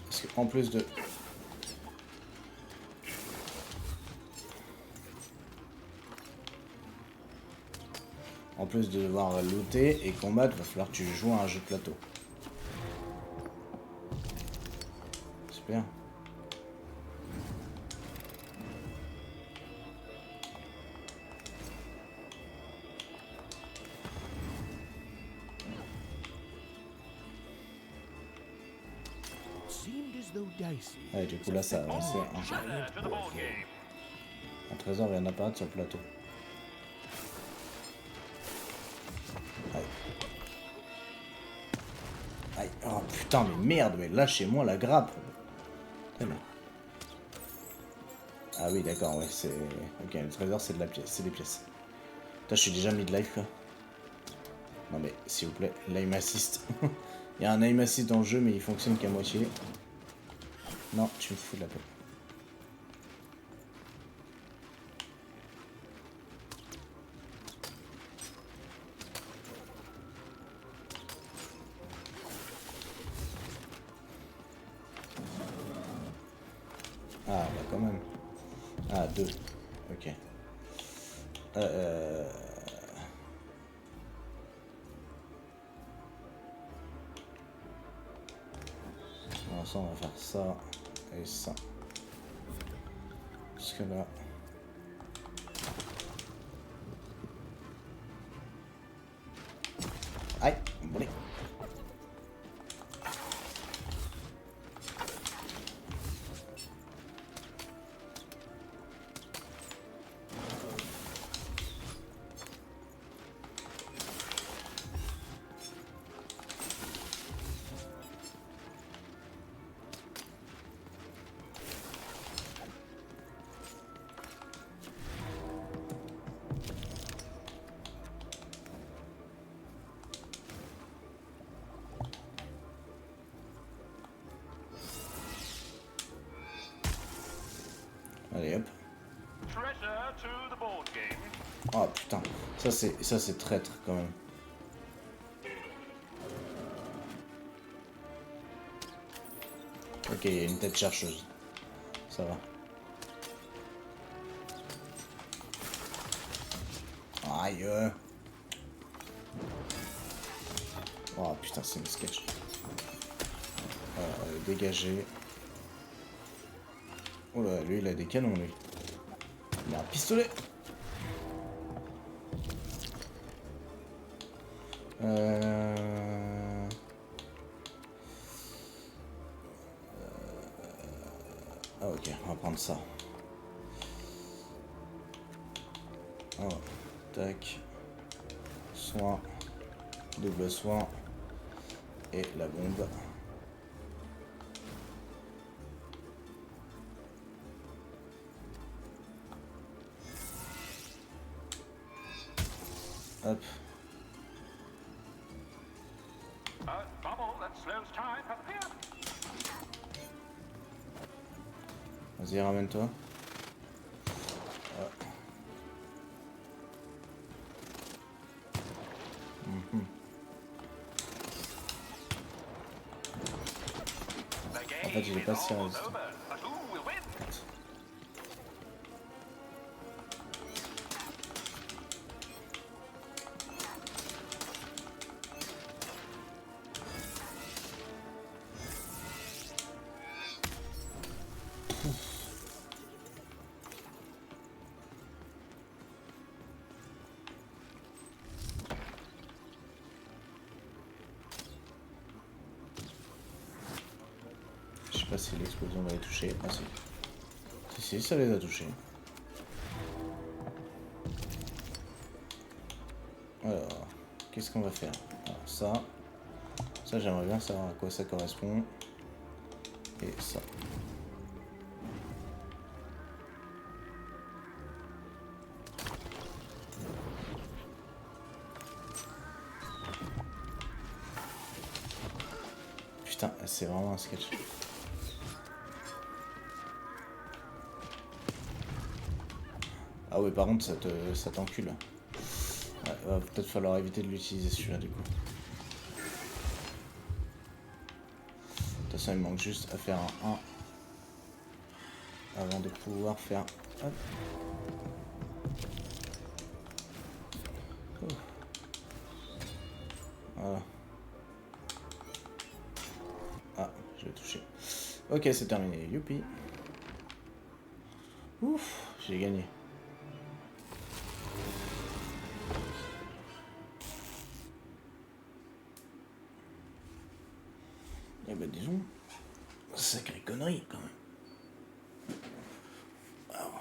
Parce qu'en plus de... En plus de devoir looter et combattre, il va falloir que tu joues à un jeu de plateau. Super. Ouais, du coup là ça avance. Un trésor vient d'apparaître sur le plateau. Aïe. Aïe. Oh putain mais merde, mais lâchez-moi la grappe. Ah oui d'accord, ouais c'est... Ok, le trésor c'est de la pièce, c'est des pièces. Putain je suis déjà mis de life là. Non mais s'il vous plaît, l'aim assist. Il y a un aim assist dans le jeu mais il fonctionne qu'à moitié. Non, tu me fous de la peau. Ah, bah quand même. Ah, 2. Ok. Alors ça, on va faire ça et ça. Parce que là... Aïe, bon. Allez hop. Oh putain, ça c'est traître quand même. Ok, il y a une tête chercheuse. Ça va. Aïe. Oh putain, c'est une sketch. Dégagé. Oh là, lui il a des canons lui. Il a un pistolet. Ah ok, on va prendre ça. Voilà. Tac. Soin. Double soin. Et la bombe. Hop. Vas-y, ramène-toi. Ah. En fait, il est pas si résistant. Je sais pas si l'explosion va les toucher. Ah si. Si, ça les a touchés. Alors, qu'est-ce qu'on va faire? Alors, ça j'aimerais bien savoir à quoi ça correspond. Et ça. Putain, c'est vraiment un sketch. Ah ouais, par contre, ça t'encule. Ouais, va peut-être falloir éviter de l'utiliser celui-là du coup. De toute façon, il manque juste à faire un 1 avant de pouvoir faire. Hop. Oh. Voilà. Ah, je l'ai touché. Ok, c'est terminé. Youpi. Ouf, j'ai gagné. Eh ben disons, sacrée connerie quand même. Alors.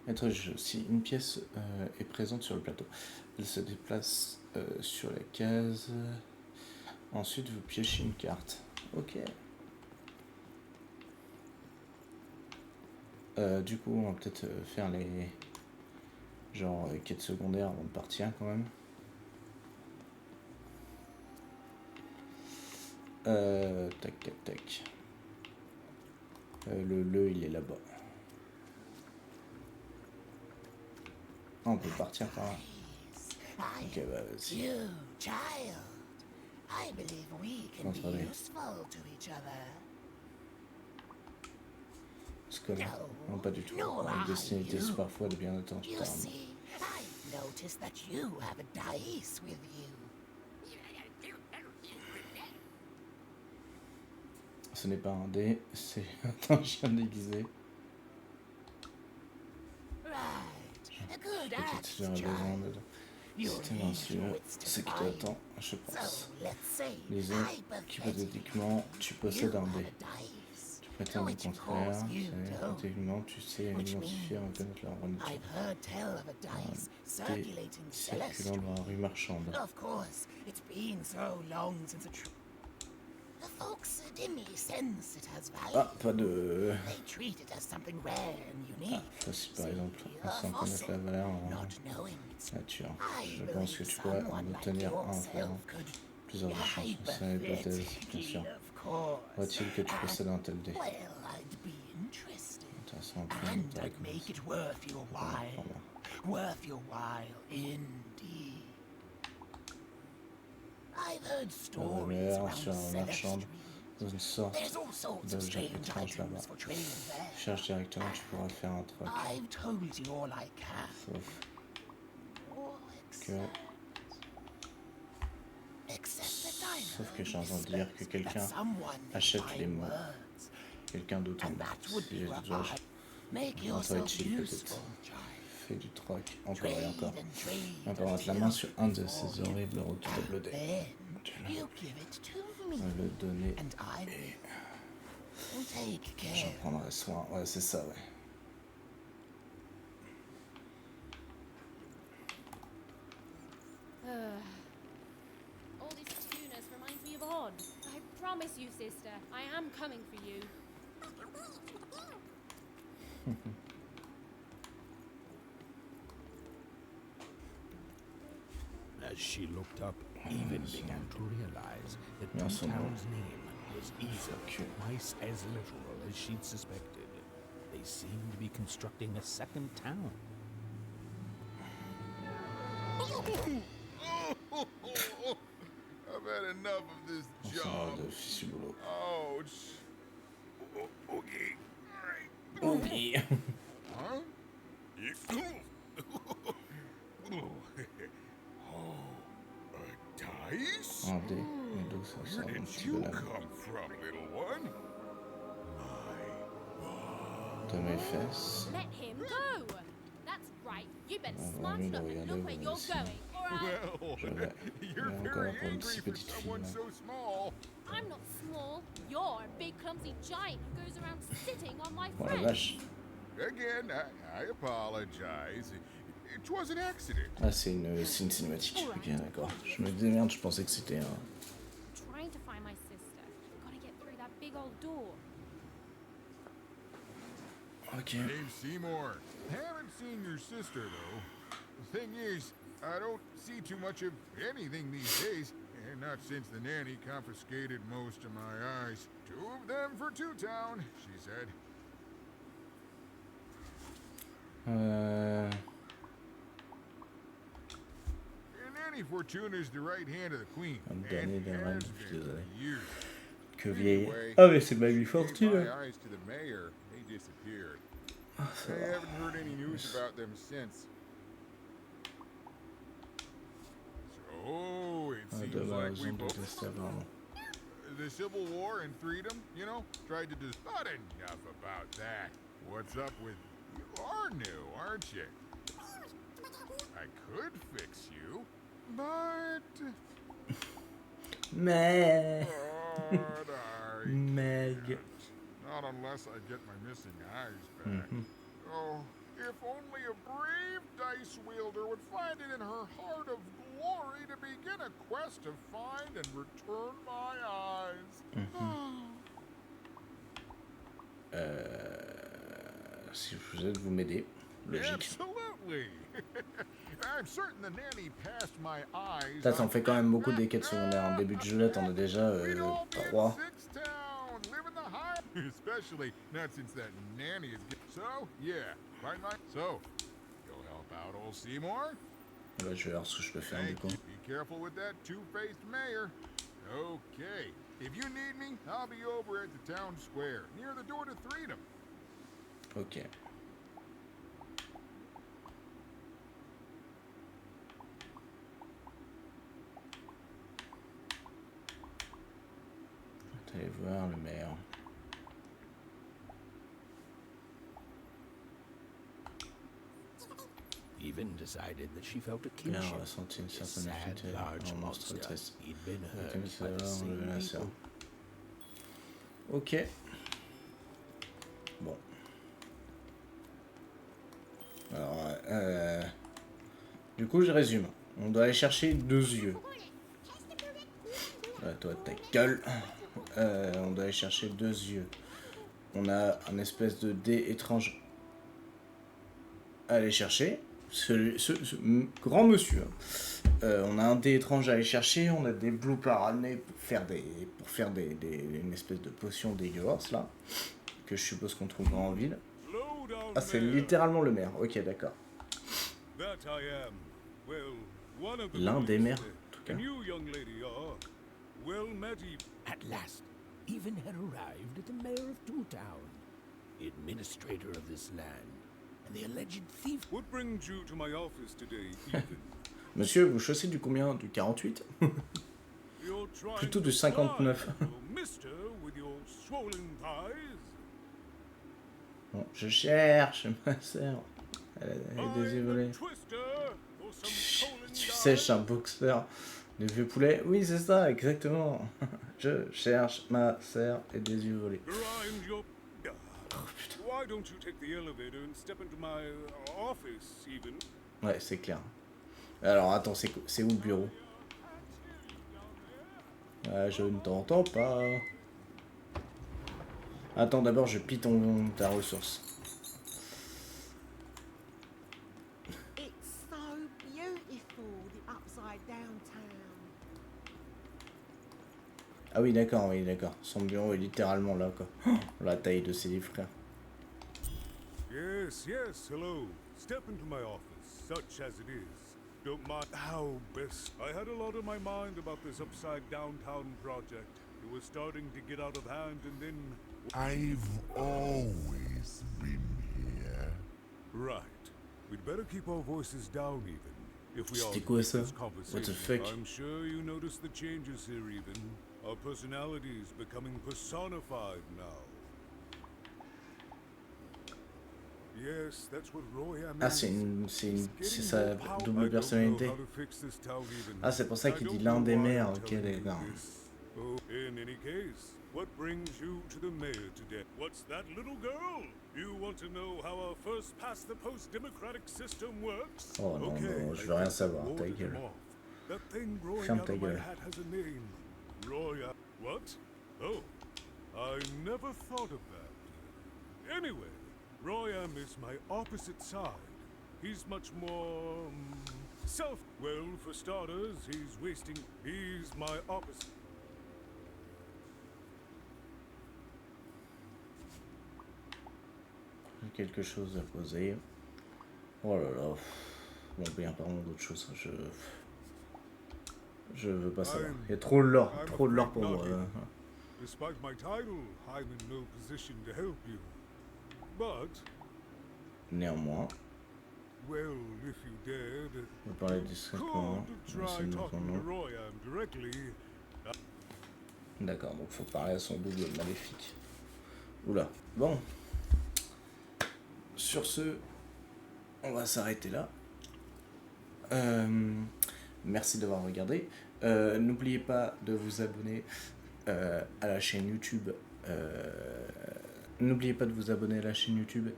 Maître jeu, si une pièce est présente sur le plateau, elle se déplace sur la case. Ensuite, vous piochez une carte. Ok. Du coup, on va peut-être faire les genre quêtes secondaires avant de partir quand même. Tac tac tac. Il est là-bas. Ah, on peut partir par là. Ok, bah vas-y. Contrôler. Ce que non, pas du tout. La destinée c'est parfois de bien attendre. Ce n'est pas un dé, c'est un chien déguisé. Peut-être j'aurais besoin de système insueux. C'est qui t'attend, je pense. Les autres, hypothétiquement, tu possèdes un dé. Tu prétends le contraire, intelligemment, tu sais identifier et reconnaître leur nature. Un dé circulant dans la rue marchande. Ah, pas de... Ah, voici par exemple, sans connaître la valeur en nature. Je pense que tu pourrais en obtenir un en faisant plusieurs échanges. C'est une hypothèse, bien sûr. Crois-t-il que tu possèdes un tel dé? Intéressant, la valeur sur un marchand dans une sorte d'objet étrange là-bas. Cherche directement, tu pourras faire un truc. Sauf que j'ai entendu dire que quelqu'un achète les mots. Quelqu'un d'autre en si j'ai des doigts. Toi et chill peut-être. Fais du troc, encore et encore. On va mettre la main sur un de ces horribles retournables dés. Le donner et... Take care. J'en prendrai soin. Ouais, c'est ça, ouais. All this tuners reminds me of Odd. I promise you, sister, I am coming for you. As she looked up, Even began to realize that Yeah, Two so Town's name was even Okay. twice as literal as she'd suspected. They seemed to be constructing a second town. I've had enough of this On s'en job. va de fichu boulot. Ouch. Okay. Alright. Oui. Huh? A dice? Un dé. Et d'où ça sort Where un did petit you bonhomme come from, little one? de mes fesses. Let him go! That's right. You better Ah, smarten oui, up oui, and allez, look where vous you're aussi. going, alright? Well, Je vais. you're Mais encore very pour une angry si for petite fille. someone là. so small. I'm not small. You're a big clumsy giant who goes around sitting on my Oh la friends. vache. Again, I apologize. It was an accident. Ah, c'est une cinématique. Ok, d'accord. Je me disais merde, je pensais que c'était un. Trying to find my sister. Gotta get through that big old door. Ok. Name's Seymour. Haven't seen your sister, though. The thing is, I don't see too much of anything these days, and not since the nanny confiscated most of my eyes. 2 of them for Two Town, she said. And Nanny Fortuna is the right hand of the queen, Un and dernier des reines, has je suis been désolé. for years. Que vieille. Anyway, Ah, mais c'est Mamie gave Fortune. my eyes to the mayor, they disappeared. Ah, ça I va. haven't heard any news about them since. So it Ah, seems de like raison we de both tester vraiment. the Civil War and freedom, you know, tried to do. Not enough about that. What's up with you? Are new, aren't you? I could fix you, but Mais. but I Meg. can't. Not unless I get my missing eyes back. Mhm. Oh, if only a brave dice wielder would find it in her heart of glory to begin a quest to find and return my eyes. Si vous êtes, vous m'aidez. Logique. Absolutely. I'm certain the nanny passed my eyes. Ça, ça en on fait quand même beaucoup des quêtes secondaires. En début de jeu, là, t'en as déjà We'd all be in 3. Sixtown, living the high. Especially not since that nanny is. So yeah, find my. So, you'll help out old Seymour. Là, je vais voir ce que je peux faire du Thank coup. you. Be careful with that two-faced mayor. Okay. If you need me, I'll be over at the town square, near the door to Freedom. Ok. Allez voir le maire. Even decided that she felt a Le maire kinship. a senti une This certaine sad affinité large en monstre monster. triste. He'd been hurt Comme by ça, the on same le la sœur. people. Ok. Bon. Alors, du coup, je résume. On doit aller chercher 2 yeux. Toi, ta gueule. On doit aller chercher 2 yeux. On a un espèce de dé étrange à aller chercher. Ce grand monsieur. On a un dé étrange à aller chercher. On a des bloopers à ramener pour faire une espèce de potion dégueulasse là. Que je suppose qu'on trouvera en ville. Ah, c'est littéralement le maire. Ok, d'accord. L'un des maires, en tout cas. At last, Even had arrived at the mayor of Two Town, the administrator of this land, and the alleged thief. What brings you to my office today, Ethan? Monsieur, vous chaussez du combien? Du 48? You're trying Plutôt to du 59. fly, mister, with your swollen thighs. Bon, je cherche ma sœur. Elle est désolée. Twister for some swollen Tu sèches un boxeur de vieux poulet? Oui, c'est ça, exactement. Je cherche ma sœur et des yeux volés. Dry And your... Why don't you take the elevator and step into my office, even? Ouais, c'est clair. Alors, attends, c'est où le bureau? Ah, je ne t'entends pas. Attends, d'abord, je pille ta ressource. It's so beautiful, the upside down town. Ah oui, d'accord, oui, d'accord. Son bureau est littéralement là, quoi. La taille de ses livres, frère. Yes, yes, hello. Step into my office, such as it is. Don't mind how best. I had a lot on my mind about this upside downtown project. It was starting to get out of hand and then... I've always been here. Right. We'd better keep our voices down even. If we are C'était to quoi keep ça? this What the conversation, fuck? I'm sure you noticed the changes here even. Our personalities becoming personified now. Yes, that's what Royam Ah, is. c'est sa double personnalité. Ah, c'est pour ça qu'il dit l'un des maires. Ok, d'accord. Oh, in any case, what brings you to the mayor today? What's that, little girl? You want to know how our first past the post democratic system works? Oh non, okay, non, je veux rien savoir. Ta gueule. That thing growing Ferme out ta of my gueule. hat has a name. Roya. What? Oh, I never thought of that. Anyway, Royam is my opposite side. He's much more well, for starters, he's my opposite. Quelque chose à poser. Oh là là. Bon, bien, parlons d'autre chose. Je veux pas savoir. Il y a trop de lore pour moi. Despite my title, I'm in no position to help you. But Néanmoins, well, if you dared, on va parler discrètement. try talking to Royam directly. D'accord, donc faut parler à son double maléfique. Oula. Bon. Sur ce, on va s'arrêter là. Merci d'avoir regardé. N'oubliez pas de vous abonner à la chaîne YouTube. N'oubliez pas de vous abonner à la chaîne YouTube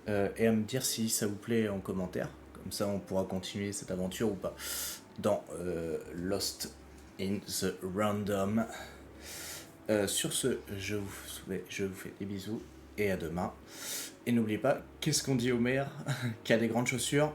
et à me dire si ça vous plaît en commentaire. Comme ça, on pourra continuer cette aventure ou pas dans Lost in the Random. Sur ce, je vous fais des bisous et à demain. Et n'oubliez pas, qu'est-ce qu'on dit au maire qui a des grandes chaussures?